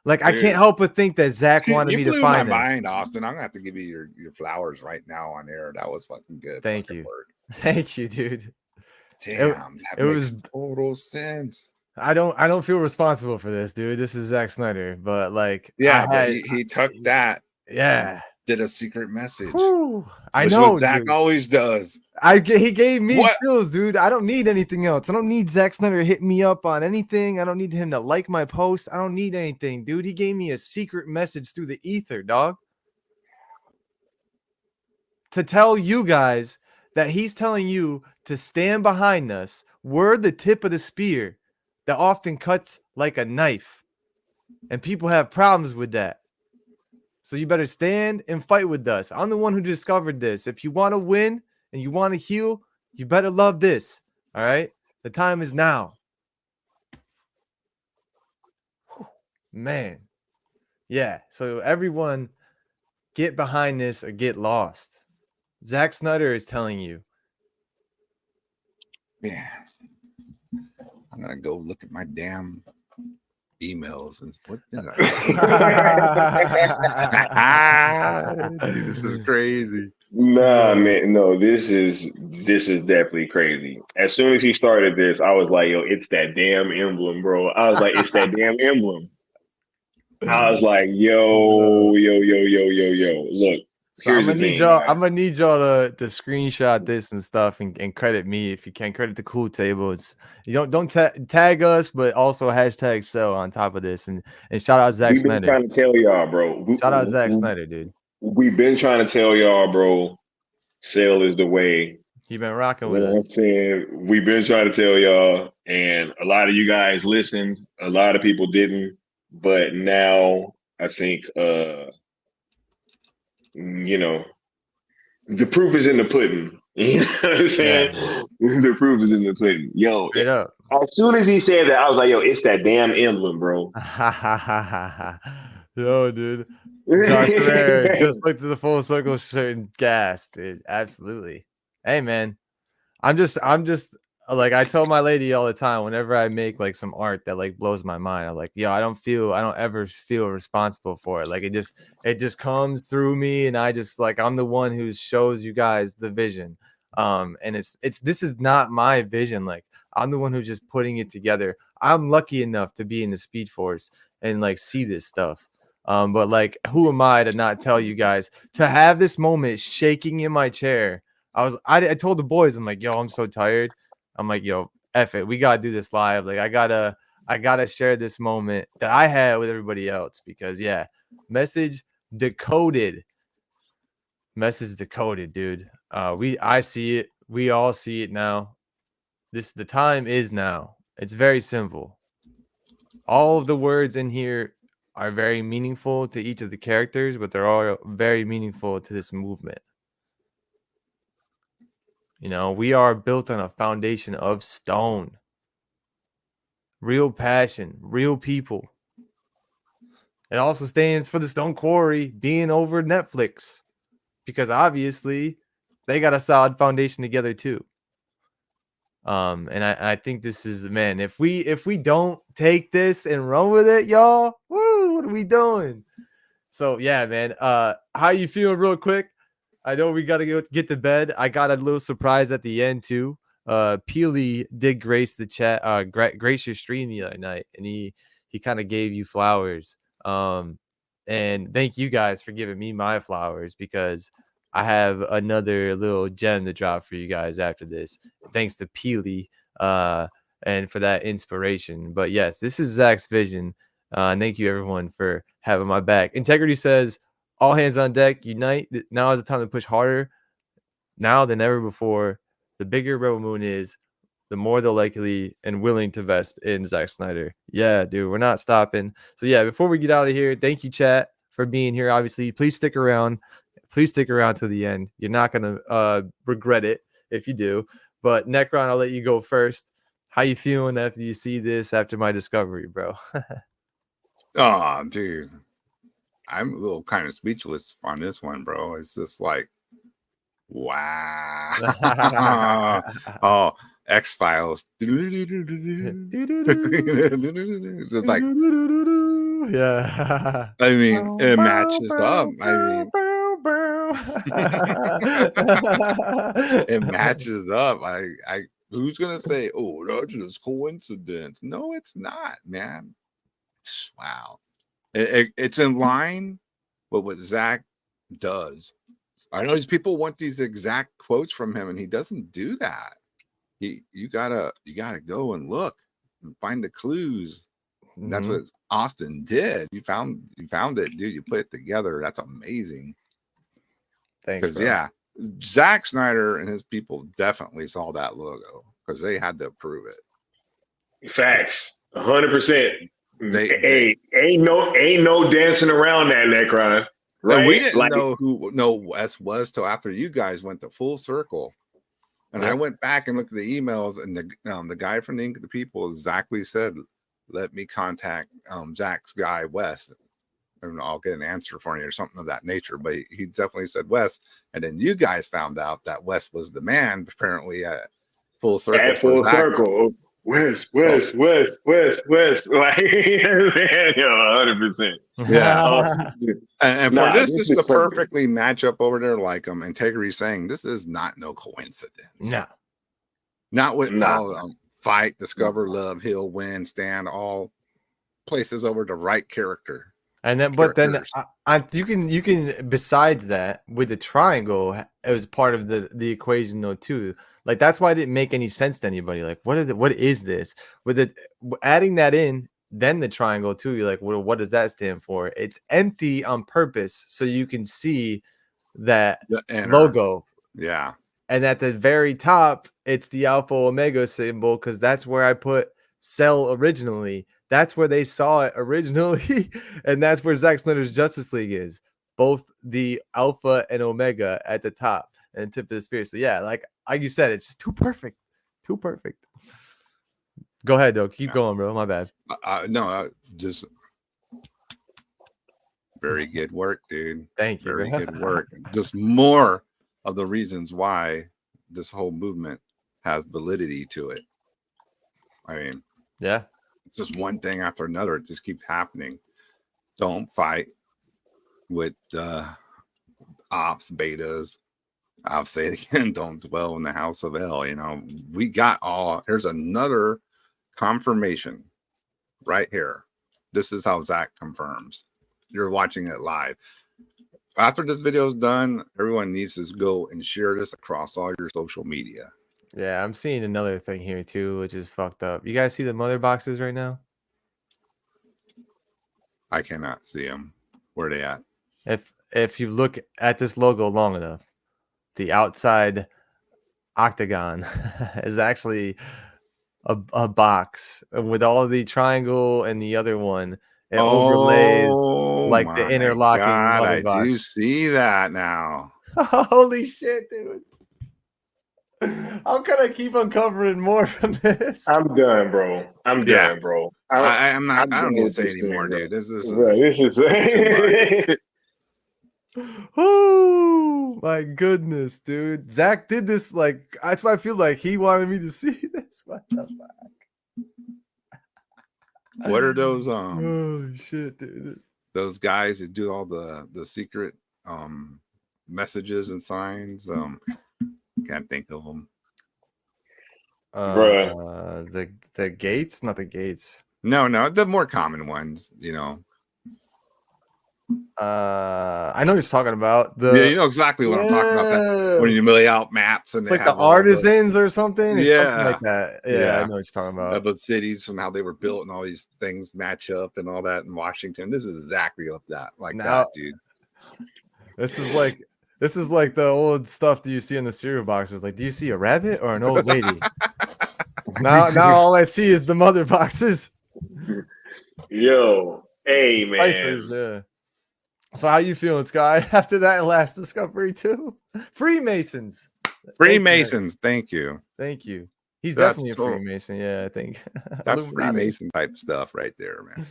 Like, dude, I can't help but think that Zack wanted me to find my mind, Austin. I'm gonna have to give you your flowers right now on air. That was fucking good. Thank you. Thank you, dude. Damn, it was total sense. I don't feel responsible for this, dude. This is Zack Snyder, but like, yeah, but he took that. Yeah. Did a secret message. Whew, I know what Zack always does. He gave me chills, dude. I don't need anything else. I don't need Zack Snyder to hit me up on anything. I don't need him to like my post. I don't need anything, dude. He gave me a secret message through the ether, dog. To tell you guys that he's telling you to stand behind us. We're the tip of the spear that often cuts like a knife. And people have problems with that. So you better stand and fight with us. I'm the one who discovered this. If you want to win and you want to heal, you better love this. All right? The time is now. Whew, man. Yeah. So everyone get behind this or get lost. Zack Snyder is telling you. Yeah. I'm going to go look at my damn emails and what did I Dude, this is crazy. Nah, man, no, this is definitely crazy. As soon as he started this, I was like, yo, it's that damn emblem, bro. I was like, it's that damn emblem. I was like, yo. Look, so I'm gonna need y'all to screenshot this and stuff and credit me if you can. Credit the cool table. It's don't tag us, but also hashtag Cell on top of this and shout out Zack Snyder. We've been trying to tell y'all, bro. Shout out Zack Snyder, dude. We've been trying to tell y'all, bro. Cell is the way. He been rocking with us. I'm saying we've been trying to tell y'all, and a lot of you guys listened. A lot of people didn't, but now I think you know, the proof is in the pudding. You know what I'm saying? Yeah. The proof is in the pudding. Yo, as soon as he said that, I was like, yo, it's that damn emblem, bro. Yo, dude. Josh Rare just looked at the Full Circle shirt and gasped, dude. Absolutely. Hey, man. I'm just like, I tell my lady all the time, whenever I make like some art that like blows my mind, I'm like, yo, I don't ever feel responsible for it. Like it just comes through me, and I just like, I'm the one who shows you guys the vision. And this is not my vision. Like, I'm the one who's just putting it together. I'm lucky enough to be in the Speed Force and like see this stuff. But like, who am I to not tell you guys to have this moment shaking in my chair? I told the boys, I'm like, yo, I'm so tired. I'm like, yo, F it. We gotta do this live. Like, I gotta I gotta share this moment that I had with everybody else because yeah, message decoded. Message decoded, dude. I see it. We all see it now. The time is now. It's very simple. All of the words in here are very meaningful to each of the characters, but they're all very meaningful to this movement. You know, we are built on a foundation of stone. Real passion, real people. It also stands for the Stone Quarry being over Netflix because obviously they got a solid foundation together too. And I think this is, man, if we don't take this and run with it, y'all, woo, what are we doing? So yeah, man. How you feeling real quick? I know we gotta get to bed. I got a little surprise at the end too. Peely did grace the chat, grace your stream the other night, and he kind of gave you flowers. And thank you guys for giving me my flowers because I have another little gem to drop for you guys after this. Thanks to Peely, and for that inspiration. But yes, this is Zack's vision. Thank you everyone for having my back. Integrity says, all hands on deck, unite. Now is the time to push harder. Now than ever before. The bigger Rebel Moon is, the more they're likely and willing to vest in Zack Snyder. Yeah, dude, we're not stopping. So yeah, before we get out of here, thank you, chat, for being here. Obviously, please stick around. Please stick around to the end. You're not gonna regret it if you do. But Necron, I'll let you go first. How you feeling after you see this after my discovery, bro? Oh, dude. I'm a little kind of speechless on this one, bro. It's just like, wow. Oh, X-Files. It's like, yeah. I mean, it matches up. I mean, it matches up. Who's gonna say, oh, that's just coincidence? No, it's not, man. Wow. It's in line with what Zack does. I know these people want these exact quotes from him, and he doesn't do that. You gotta go and look and find the clues. Mm-hmm. That's what Austin did. You found it, dude. You put it together. That's amazing. Thanks. Because yeah, Zack Snyder and his people definitely saw that logo because they had to approve it. Facts, 100%. Ain't no dancing around that, Necron. Right? And we didn't know who Wes was till after you guys went to full circle. And I went back and looked at the emails, and the guy from the Ink of the People exactly said, "Let me contact Zack's guy Wes, and I'll get an answer for you," or something of that nature. But he definitely said Wes, and then you guys found out that Wes was the man, apparently at full circle. At full circle. West. Like, 100%. Yeah. And for this is to perfectly match up over there, like Integrity saying, this is not no coincidence. No. Not with fight, discover, love, heal, win, stand, all places over the right character. And then, but then you can besides that with the triangle, it was part of the equation though too. Like that's why it didn't make any sense to anybody. Like what is this? With it adding that in, then the triangle too. You're like, well, what does that stand for? It's empty on purpose so you can see that logo. Yeah. And at the very top, it's the Alpha Omega symbol because that's where I put Cell originally. That's where they saw it originally, and that's where Zack Snyder's Justice League is. Both the Alpha and Omega at the top and tip of the spear. So yeah, like you said, it's just too perfect. Too perfect. Go ahead, though. Keep going, bro. My bad. Just very good work, dude. Thank you. Very good work. Just more of the reasons why this whole movement has validity to it. I mean, yeah. It's just one thing after another. It just keeps happening. Don't fight with ops, betas. I'll say it again. Don't dwell in the house of hell. You know, we got here's another confirmation right here. This is how Zack confirms. You're watching it live. After this video is done, everyone needs to go and share this across all your social media. Yeah, I'm seeing another thing here too, which is fucked up. You guys see the mother boxes right now? I cannot see them. Where are they at? If you look at this logo long enough, the outside octagon is actually a box with all the triangle and the other one. It overlays like the my interlocking God, mother I do box. see that now. Holy shit, dude. How can I keep uncovering more from this? I'm done, bro. I'm Yeah. done, bro. I'm not. I done don't need to with say this anymore, thing, dude. This is bro. This is too much. Oh my goodness, dude. Zack did this like that's why I feel like he wanted me to see this. What the fuck? What are those Oh shit, dude. those guys that do all the secret messages and signs? Can't think of them. The gates, not the gates. No, the more common ones, you know. I know what he's talking about. Yeah, you know exactly what I'm talking about. That when you lay out maps and it's they like the have all artisans or something. It's something Yeah. like that. Yeah, I know what you're talking about. the cities and how they were built and all these things match up and all that in Washington. This is exactly like that, dude. This is like the old stuff that you see in the cereal boxes. Like, do you see a rabbit or an old lady? now all I see is the mother boxes. Yo, hey man. Ciphers, yeah. So how you feeling, Sky? After that last discovery too? Freemasons. Freemasons, thank you. Thank you. He's definitely a Freemason, yeah, I think. That's Freemason type stuff right there, man.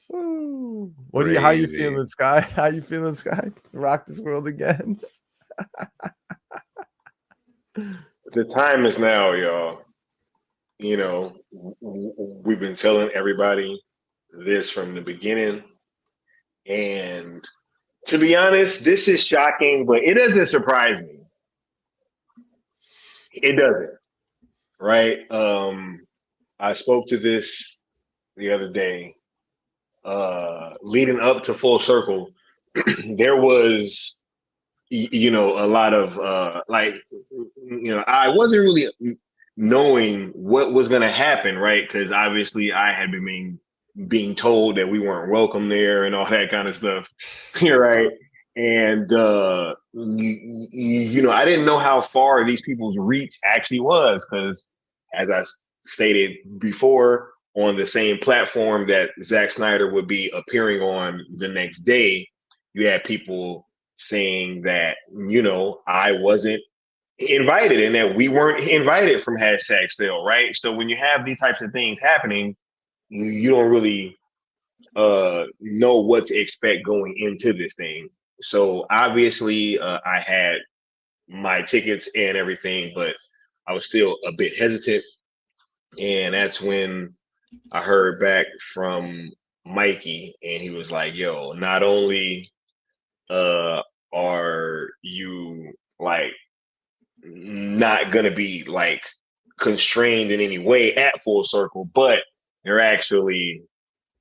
Woo. How you feeling, Sky? How you feeling, Sky? Rock this world again. The time is now, y'all. You know, we've been telling everybody this from the beginning. And to be honest, this is shocking, but it doesn't surprise me. It doesn't, right? I spoke to this the other day. Leading up to Full Circle, there was, a lot of I wasn't really knowing what was going to happen, right? Because obviously I had been being told that we weren't welcome there and all that kind of stuff. You're right. And, I didn't know how far these people's reach actually was because, as I stated before, on the same platform that Zack Snyder would be appearing on the next day, you had people saying that, I wasn't invited and that we weren't invited from #still, right? So when you have these types of things happening, you don't really know what to expect going into this thing. So obviously I had my tickets and everything, but I was still a bit hesitant. And that's when I heard back from Mikey and he was like, yo, not only are you like not gonna be like constrained in any way at Full Circle, but they're actually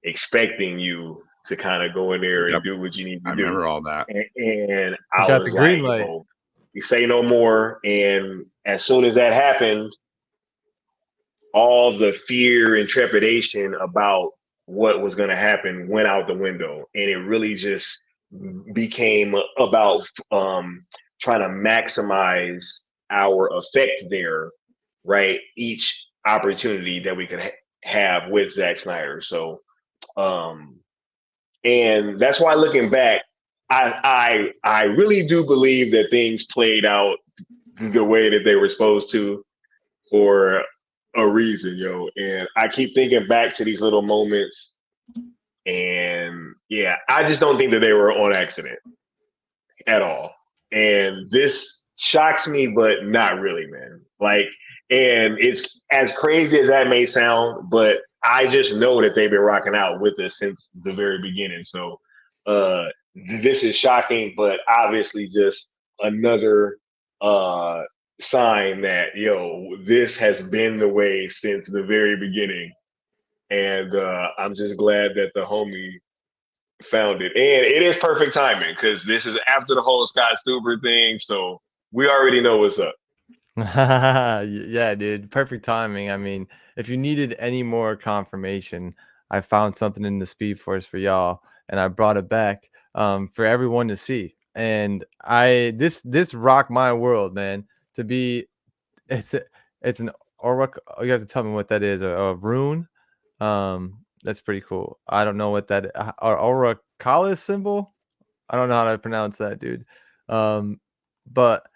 expecting you to kind of go in there and do what you need to do. I remember all that. And I got was the green like, light. oh, you say no more. And as soon as that happened, all the fear and trepidation about what was going to happen went out the window. And it really just became about trying to maximize our effect there, right? Each opportunity that we could have with Zack Snyder. So, and that's why looking back, I really do believe that things played out the way that they were supposed to for a reason, yo. And I keep thinking back to these little moments, and yeah, I just don't think that they were on accident at all. And this shocks me, but not really, man. Like, and it's as crazy as that may sound, but I just know that they've been rocking out with us since the very beginning. So this is shocking, but obviously just another sign that, this has been the way since the very beginning. And I'm just glad that the homie found it. And it is perfect timing because this is after the whole Scott Stuber thing. So we already know what's up. Yeah, dude. Perfect timing. I mean, if you needed any more confirmation, I found something in the Speed Force for y'all. and I brought it back for everyone to see. And this rocked my world, man. To be, it's an aura. You have to tell me what that is. A rune. That's pretty cool. I don't know what that Auracalis symbol. I don't know how to pronounce that, dude. But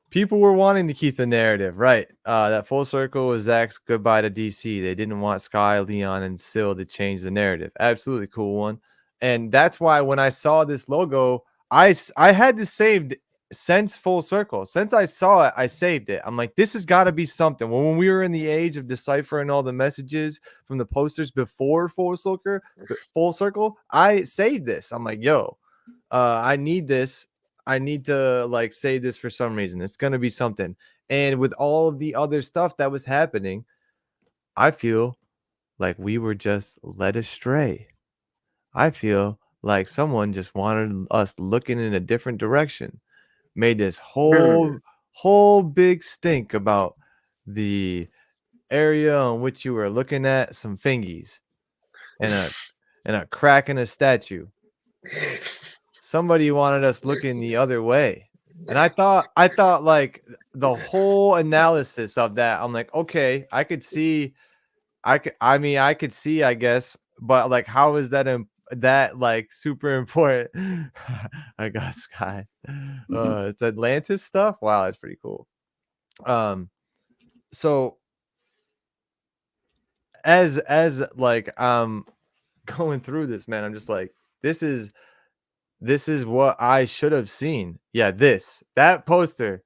people were wanting to keep the narrative, right? That full circle was Zack's goodbye to DC. They didn't want Sky, Leon, and Syl to change the narrative. Absolutely cool one. And that's why when I saw this logo, I had this saved since full circle. Since I saw it, I saved it. I'm like, this has got to be something. When we were in the age of deciphering all the messages from the posters before full circle, I saved this. I'm like, yo, I need this. I need to like save this for some reason. It's gonna be something. And with all of the other stuff that was happening, I feel like we were just led astray. I feel like someone just wanted us looking in a different direction. Made this whole big stink about the area on which you were looking at some fingies and a crack in a statue. Somebody wanted us looking the other way. And I thought like the whole analysis of that, I'm like, okay, I could see, I could see, I guess, but like, how is that that like super important? I got Sky. It's Atlantis stuff. Wow, that's pretty cool. So as like I'm going through this, man, I'm just like, this is what I should have seen. Yeah, that poster.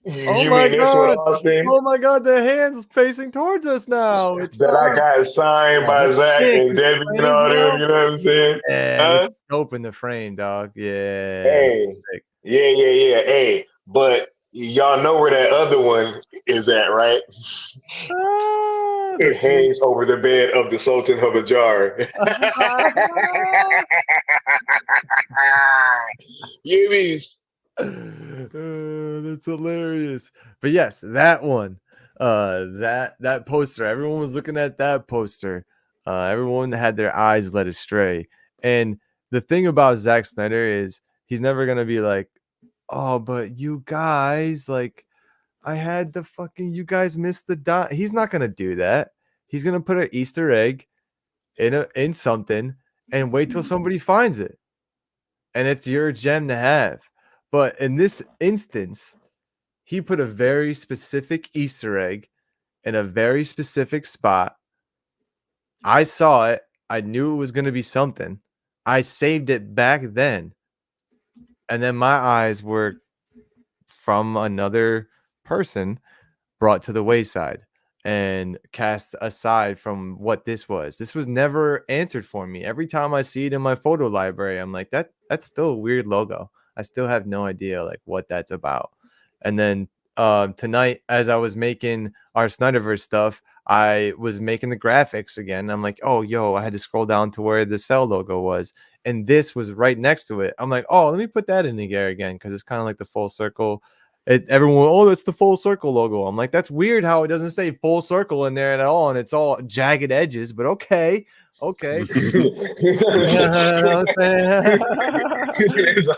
Oh You my mean this one, god! Austin? Oh my god! The hands facing towards us now. It's That I got signed by Zack and It's Debbie and framed all them. now. You know what I'm saying? Yeah, Huh? it's dope in the frame, dog. Yeah. Hey, yeah. Hey, but y'all know where that other one is at, right? It hangs over the bed of the Sultan of Ajar. You mean? That's hilarious. But yes, that one. That poster. Everyone was looking at that poster. Everyone had their eyes led astray. And the thing about Zack Snyder is he's never gonna be like, oh, but you guys, like, I had the fucking, you guys missed the dot. He's not gonna do that. He's gonna put an Easter egg in something and wait till somebody finds it. And it's your gem to have. But in this instance, he put a very specific Easter egg in a very specific spot. I saw it. I knew it was going to be something. I saved it back then. And then my eyes were from another person brought to the wayside and cast aside from what this was. This was never answered for me. Every time I see it in my photo library, I'm like, that's still a weird logo. I still have no idea like what that's about. And then tonight, as I was making our Snyderverse stuff, I was making the graphics again. I'm like, oh, yo, I had to scroll down to where the Cell logo was. And this was right next to it. I'm like, oh, let me put that in there again because it's kind of like the full circle. Everyone, oh, that's the full circle logo. I'm like, that's weird how it doesn't say full circle in there at all. And it's all jagged edges, but okay. It's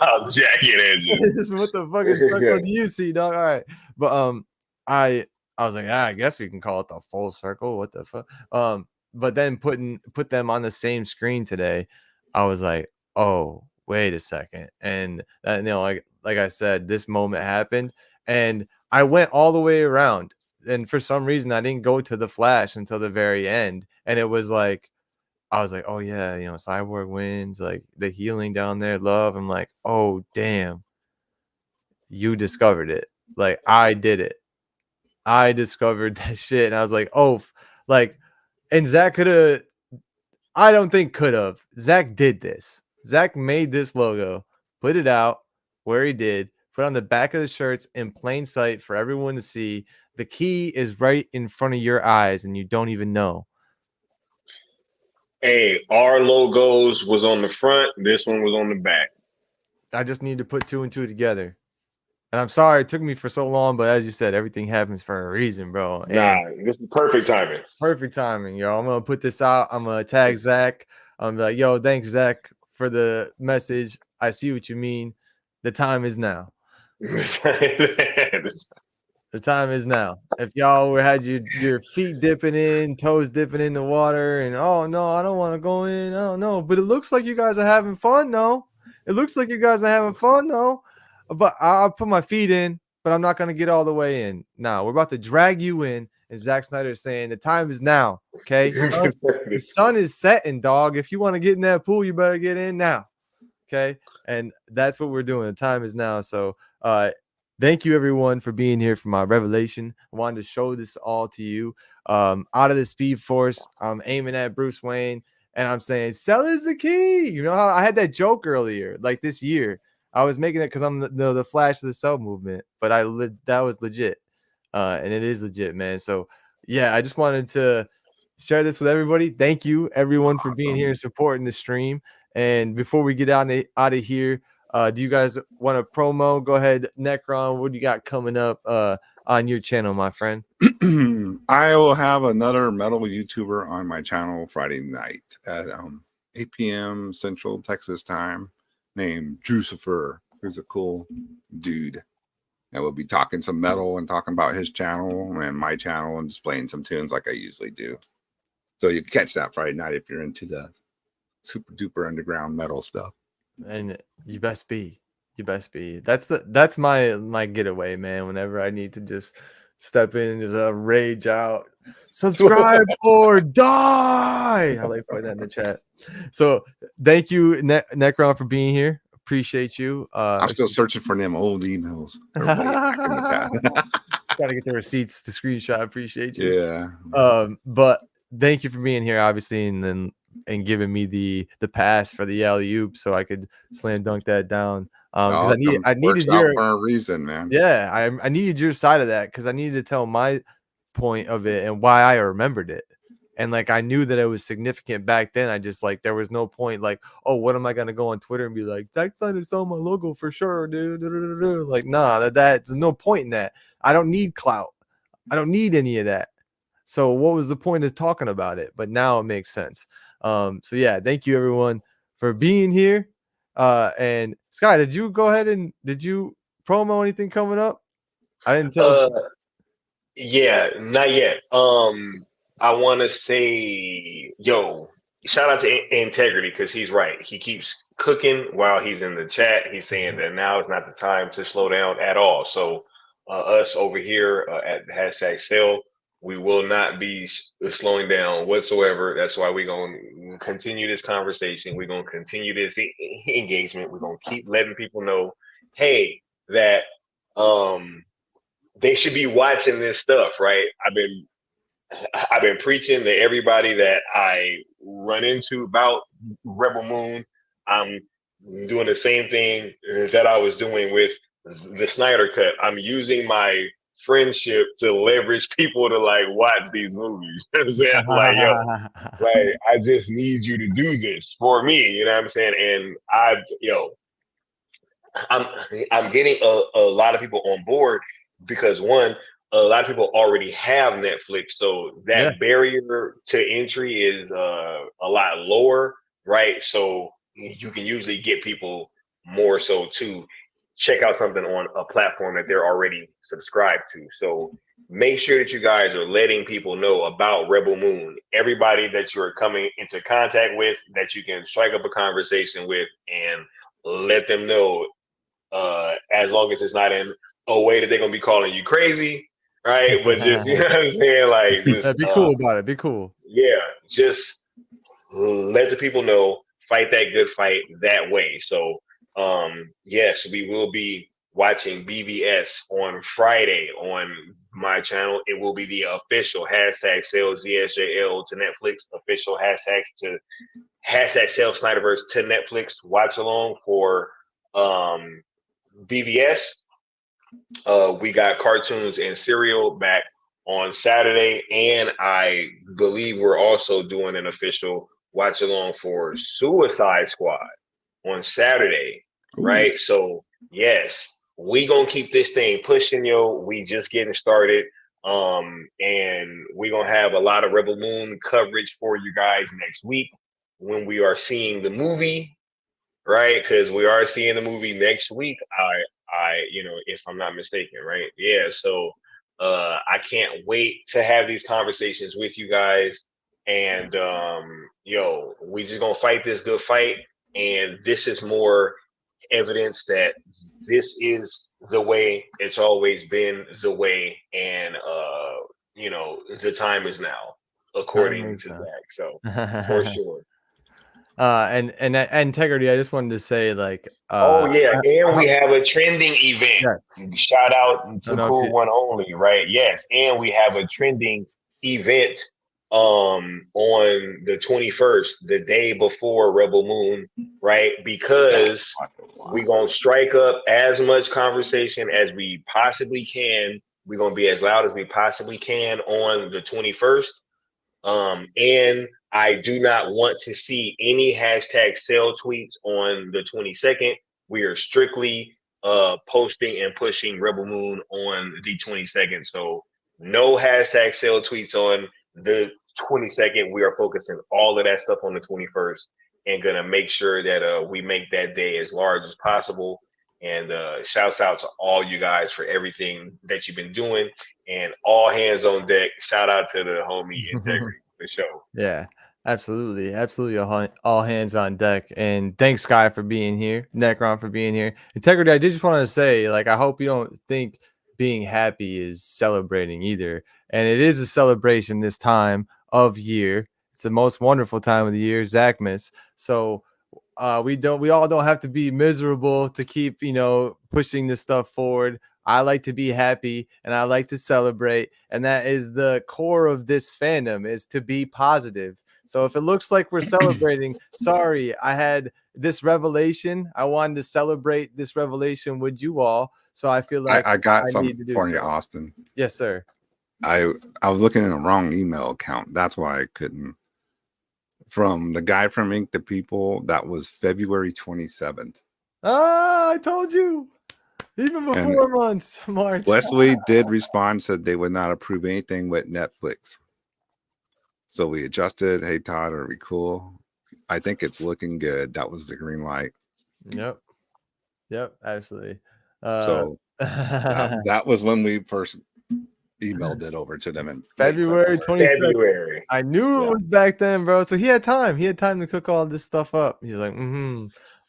all jagged edges. What the fucking circle do you see, dog? All right. But I was like, I guess we can call it the full circle. What the fuck? But then put them on the same screen today, I was like, oh, wait a second. And like I said, this moment happened and I went all the way around. And for some reason, I didn't go to the Flash until the very end. And it was like, I was like, oh yeah, Cyborg wins, like the healing down there, love. I'm like, oh damn, you discovered it. Like I did it. I discovered that shit. And I was like, oh, like, and Zack I don't think could have. Zack did this. Zack made this logo, put it out where he did, put on the back of the shirts in plain sight for everyone to see. The key is right in front of your eyes and you don't even know. Hey, our logos was on the front. This one was on the back. I just need to put 2 and 2 together. And I'm sorry it took me for so long, but as you said, everything happens for a reason, bro. And this is perfect timing. Perfect timing, yo. I'm gonna put this out. I'm gonna tag Zack. I'm like, yo, thanks, Zack, for the message. I see what you mean. The time is now. The time is now. If y'all had your feet dipping in, toes dipping in the water, and oh no, I don't want to go in. Oh no, but it looks like you guys are having fun, though. It looks like you guys are having fun, though. But I'll put my feet in, but I'm not gonna get all the way in. Now we're about to drag you in, and Zack Snyder is saying the time is now. Okay, the sun is setting, dog. If you want to get in that pool, you better get in now. Okay, and that's what we're doing. The time is now. So, thank you everyone for being here for my revelation. I wanted to show this all to you. Out of the Speed Force, I'm aiming at Bruce Wayne, and I'm saying, "Cell is the key." You know how I had that joke earlier, like this year. I was making it because I'm the Flash of the Cell movement, but that was legit, and it is legit, man. So yeah, I just wanted to share this with everybody. Thank you everyone for being here and supporting the stream. And before we get out of here, do you guys want a promo? Go ahead, Necron. What do you got coming up on your channel, my friend? I will have another metal YouTuber on my channel Friday night at 8 p.m. Central Texas time, named Drucifer, who's a cool dude. And we'll be talking some metal and talking about his channel and my channel and displaying some tunes like I usually do. So you can catch that Friday night if you're into the super duper underground metal stuff. And you best be. That's my getaway, man. Whenever I need to just step in and just rage out, subscribe or die. I like putting that in the chat. So thank you, Necron, for being here. Appreciate you. I'm still searching for them old emails. Gotta get the receipts, the screenshot. Appreciate you. Yeah. But thank you for being here, obviously, and giving me the pass for the alley-oop so I could slam dunk that down. Because I needed your for a reason, man. Yeah, I needed your side of that because I needed to tell my point of it and why I remembered it. And like I knew that it was significant back then. I just like there was no point like, oh, what am I gonna go on Twitter and be like, Zack Snyder saw my logo for sure, dude. Like, nah, there's no point in that. I don't need clout. I don't need any of that. So what was the point of talking about it? But now it makes sense. So yeah, thank you everyone for being here. And Sky, did you go ahead and did you promo anything coming up? I didn't tell. Yeah, not yet. I want to say, yo, shout out to Integrity because he's right. He keeps cooking while he's in the chat. He's saying that now is not the time to slow down at all. So us over here at #sale, we will not be slowing down whatsoever. That's why we're going to continue this conversation. We're going to continue this engagement. We're going to keep letting people know, hey, that they should be watching this stuff, right? I've been preaching to everybody that I run into about Rebel Moon. I'm doing the same thing that I was doing with the Snyder Cut. I'm using my friendship to leverage people to like watch these movies. Like, yo, like I just need you to do this for me. You know what I'm saying? And I'm getting a lot of people on board because one, a lot of people already have Netflix, so that barrier to entry is a lot lower, right? So you can usually get people more so to check out something on a platform that they're already subscribed to. So make sure that you guys are letting people know about Rebel Moon. Everybody that you're coming into contact with, that you can strike up a conversation with, and let them know. As long as it's not in a way that they're gonna be calling you crazy, right? But just you know what I'm saying, like just be cool about it. Be cool. Yeah, just let the people know. Fight that good fight that way. So, yes, we will be watching BVS on Friday on my channel. It will be the official #sale ZSJL to Netflix, official #sale Snyderverse to Netflix watch along for BVS. We got cartoons and cereal back on Saturday, and I believe we're also doing an official watch along for Suicide Squad on Saturday. Ooh. Right? So yes, we gonna keep this thing pushing, yo. We just getting started. And we're gonna have a lot of Rebel Moon coverage for you guys next week when we are seeing the movie. right? Because we are seeing the movie next week. If I'm not mistaken, right? Yeah. So I can't wait to have these conversations with you guys. And we just gonna fight this good fight. And this is more evidence that this is the way. It's always been the way. And the time is now, according to Zack. So for sure. And integrity, I just wanted to say, like, and we have a trending event. Yes. Shout out to Cool One Only, right? Yes, and we have a trending event on the 21st, the day before Rebel Moon, right? Because we're gonna strike up as much conversation as we possibly can. We're gonna be as loud as we possibly can on the 21st. And I do not want to see any hashtag sale tweets on the 22nd. We are strictly posting and pushing Rebel Moon on the 22nd. So no hashtag sale tweets on the 22nd. We are focusing all of that stuff on the 21st and gonna make sure that we make that day as large as possible. And shouts out to all you guys for everything that you've been doing, and all hands on deck. Shout out to the homie Integrity for sure. Yeah, absolutely. All hands on deck. And thanks, Sky, for being here. Necron for being here. Integrity, I did just want to say, like, I hope you don't think being happy is celebrating either. And it is a celebration this time of year. It's the most wonderful time of the year, Zackmas. So we all don't have to be miserable to keep, pushing this stuff forward. I like to be happy and I like to celebrate. And that is the core of this fandom, is to be positive. So if it looks like we're celebrating, sorry, I had this revelation. I wanted to celebrate this revelation with you all. So I feel like I got something for you, Austin. Yes, sir. I was looking in the wrong email account. That's why I couldn't. From the guy from Ink the People, that was February 27th. Ah, I told you. Even before March. Wesley did respond, said they would not approve anything with Netflix. So we adjusted. Hey, Todd, are we cool? I think it's looking good. That was the green light. Yep, absolutely. So that was when we first emailed it over to them in February 22nd. I knew it was back then, bro. So he had time. He had time to cook all this stuff up. He's like,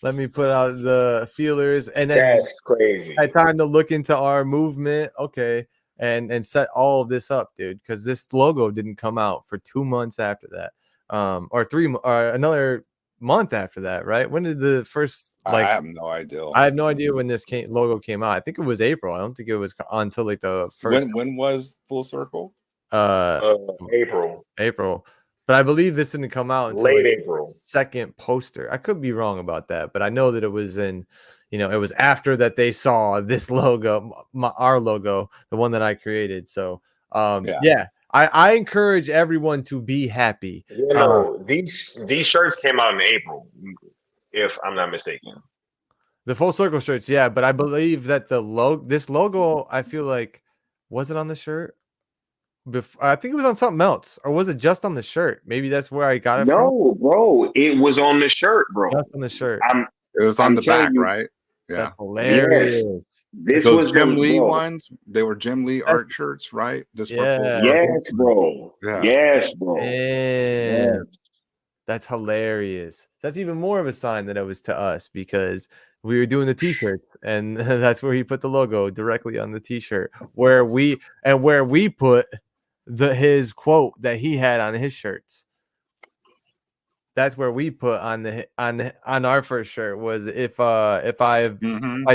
let me put out the feelers, and then that's crazy. Had time to look into our movement, okay, and set all of this up, dude. Because this logo didn't come out for 2 months after that, or another month after that, right? When did the first? I have no idea. I have no idea when this logo came out. I think it was April. I don't think it was until like the first. When was Full Circle? April. But I believe this didn't come out until late April. Second poster. I could be wrong about that, but I know that it was in, it was after that they saw this logo, our logo, the one that I created. So, I encourage everyone to be happy. These shirts came out in April, if I'm not mistaken. The Full Circle shirts, yeah, but I believe that this logo, I feel like, was it on the shirt? I think it was on something else, or was it just on the shirt? Maybe that's where I got it from. No, bro, it was on the shirt, bro. Just on the shirt. It was on the back, right? Yeah, that's hilarious. Yes. This those was Jim Lee ones. They were Jim Lee art shirts, right? Yes, bro. Yeah. Yes, bro. Yes. That's hilarious. That's even more of a sign that it was to us, because we were doing the t-shirts, and that's where he put the logo directly on the t-shirt, where we put his quote that he had on his shirts. That's where we put on our first shirt was if I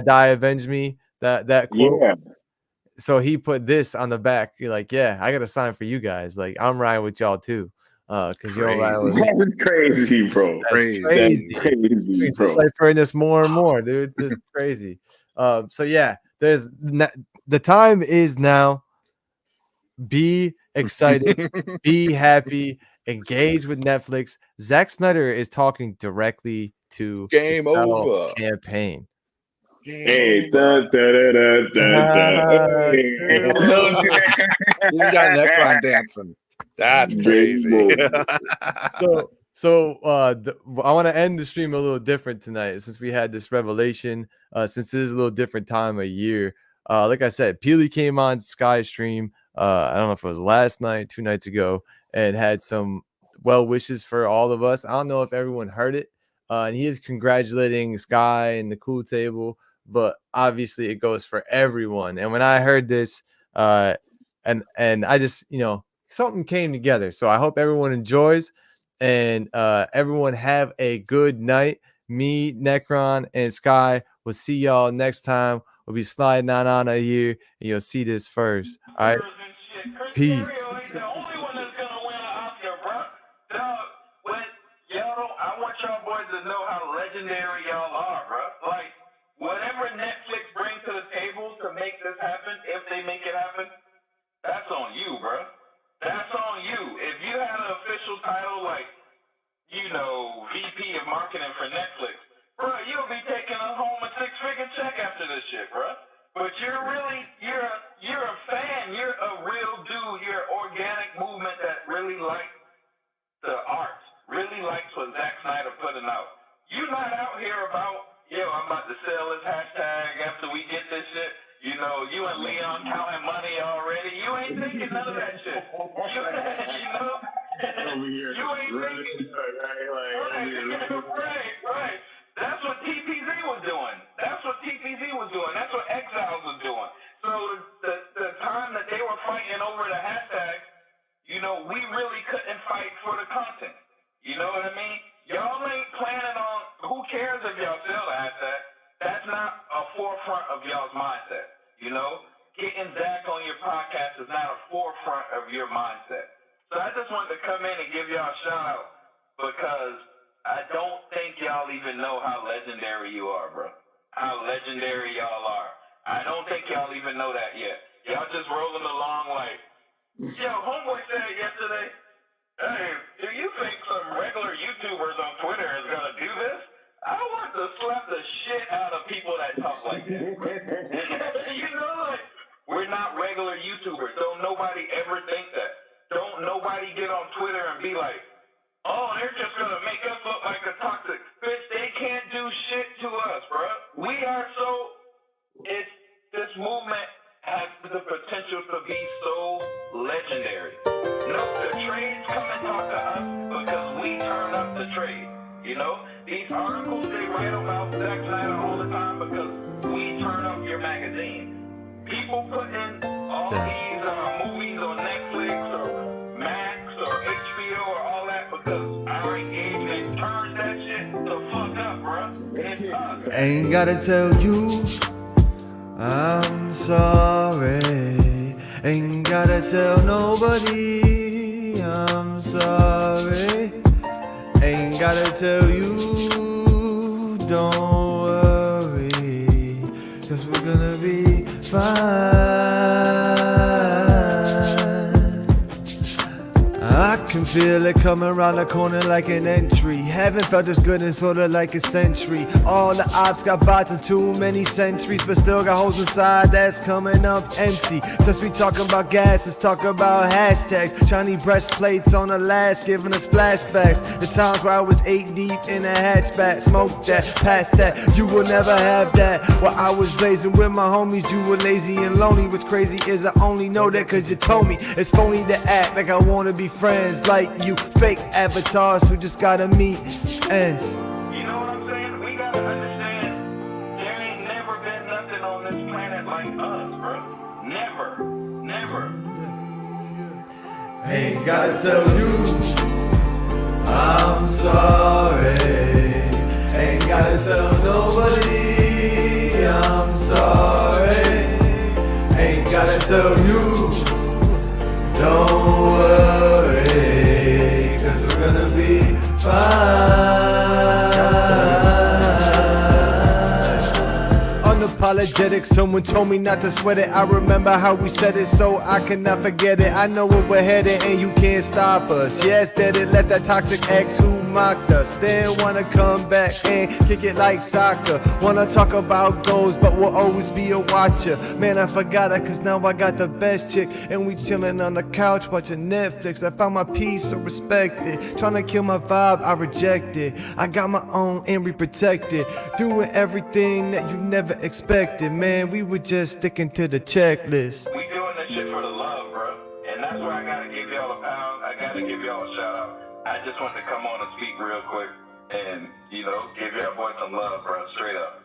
die, avenge me, that quote. Yeah. So he put this on the back. You're like, yeah, I got a sign for you guys. Like, I'm riding with y'all too. Because you're riding with me. That's crazy, bro. That's crazy, bro. Deciphering this more and more, dude. This is crazy. So yeah, the time is now. Be excited, be happy, engage with Netflix. Zack Snyder is talking directly to Game Over campaign. Hey, da, da, da, da, da. You got Necron dancing. That's crazy. So I want to end the stream a little different tonight since we had this revelation. Since it is a little different time of year. Like I said, Peely came on Sky stream. I don't know if it was last night, 2 nights ago, and had some well wishes for all of us. I don't know if everyone heard it. And he is congratulating Sky and the Cool Table, but obviously it goes for everyone. And when I heard this, and I just, something came together. So I hope everyone enjoys. And everyone have a good night. Me, Necron, and Sky will see y'all next time. We'll be sliding on a here, and you'll see this first. All right, peace. The only one that's gonna win an Oscar, bro. Dog, y'all, I want y'all boys to know how legendary y'all are, bro. Like, whatever Netflix brings to the table to make this happen, if they make it happen, that's on you, bro. That's on you. If you had an official title like, VP of marketing for Netflix, bro, you'll be taking home a 6-figure check after this shit, bro. But you're a fan. You're a real dude. You're an organic movement that really likes the art, really likes what Zack Snyder putting out. You're not out here about, I'm about to sell this hashtag after we get this shit. You and Leon counting money already. You ain't thinking none of that shit. You ain't thinking. Right. That's what TPZ was doing. That's what Exiles was doing. So the time that they were fighting over the hashtag, we really couldn't fight for the content. You know what I mean? Y'all ain't planning on, who cares if y'all sell the hashtag? That's not a forefront of y'all's mindset. Getting Zack on your podcast is not a forefront of your mindset. So I just wanted to come in and give y'all a shout out because I don't think y'all even know how legendary you are, bro. How legendary y'all are. I don't think y'all even know that yet. Y'all just rolling along like, homeboy said yesterday, hey, do you think some regular YouTubers on Twitter is going to do this? I want to slap the shit out of people that talk like that. We're not regular YouTubers. Don't nobody ever think that. Don't nobody get on Twitter and be like, oh, they're just going to make us look like a toxic. Bitch, they can't do shit to us, bro. We are this movement has the potential to be so legendary. No, the trades come and talk to us because we turn up the trade. These articles they write about Zack Snyder all the time because we turn up your magazine. People putting all these movies on Netflix or Max or HBO or all that because our engagement turns that shit the fuck up, bro. It's us. Ain't gotta tell you I'm sorry. Ain't gotta tell nobody I'm sorry. Ain't gotta tell you don't worry, 'cause we're gonna be fine. I can feel it coming around the corner like an entry. Haven't felt this good in sorta like a century. All the ops got bots in too many centuries, but still got holes inside that's coming up empty. Since we talking about gas, let's talk about hashtags. Shiny breastplates on the last, giving us flashbacks. The times where I was 8 deep in a hatchback. Smoke that, pass that, you will never have that. While I was blazing with my homies, you were lazy and lonely. What's crazy is I only know that 'cause you told me. It's phony to act like I wanna be friends like you. Fake avatars who just gotta meet ends. You know what I'm saying? We gotta understand there ain't never been nothing on this planet like us, bro. Never. Ain't gotta tell you I'm sorry. Ain't gotta tell nobody I'm sorry. Ain't gotta tell you don't worry, 'cause we're gonna be fine. Unapologetic. unapologetic. Someone told me not to sweat it. I remember how we said it, so I cannot forget it. I know where we're headed, and you can't stop us. Yes, did it. Let that toxic ex who mocked us. Then wanna come back and kick it like soccer. Wanna talk about goals, but we'll always be a watcher. Man, I forgot it, cause now I got the best chick, and we chillin' on the couch watching Netflix. I found my peace, so respect it. Tryna kill my vibe, I reject it. I got my own and we protect it. Doing everything that you never expected. Man, we were just sticking to the checklist. We doing this shit for the love, bro. And that's why I gotta give y'all a pound. I gotta give y'all a shout out. I just want to come on and speak real quick and, you know, give y'all boys some love, bro. Straight up.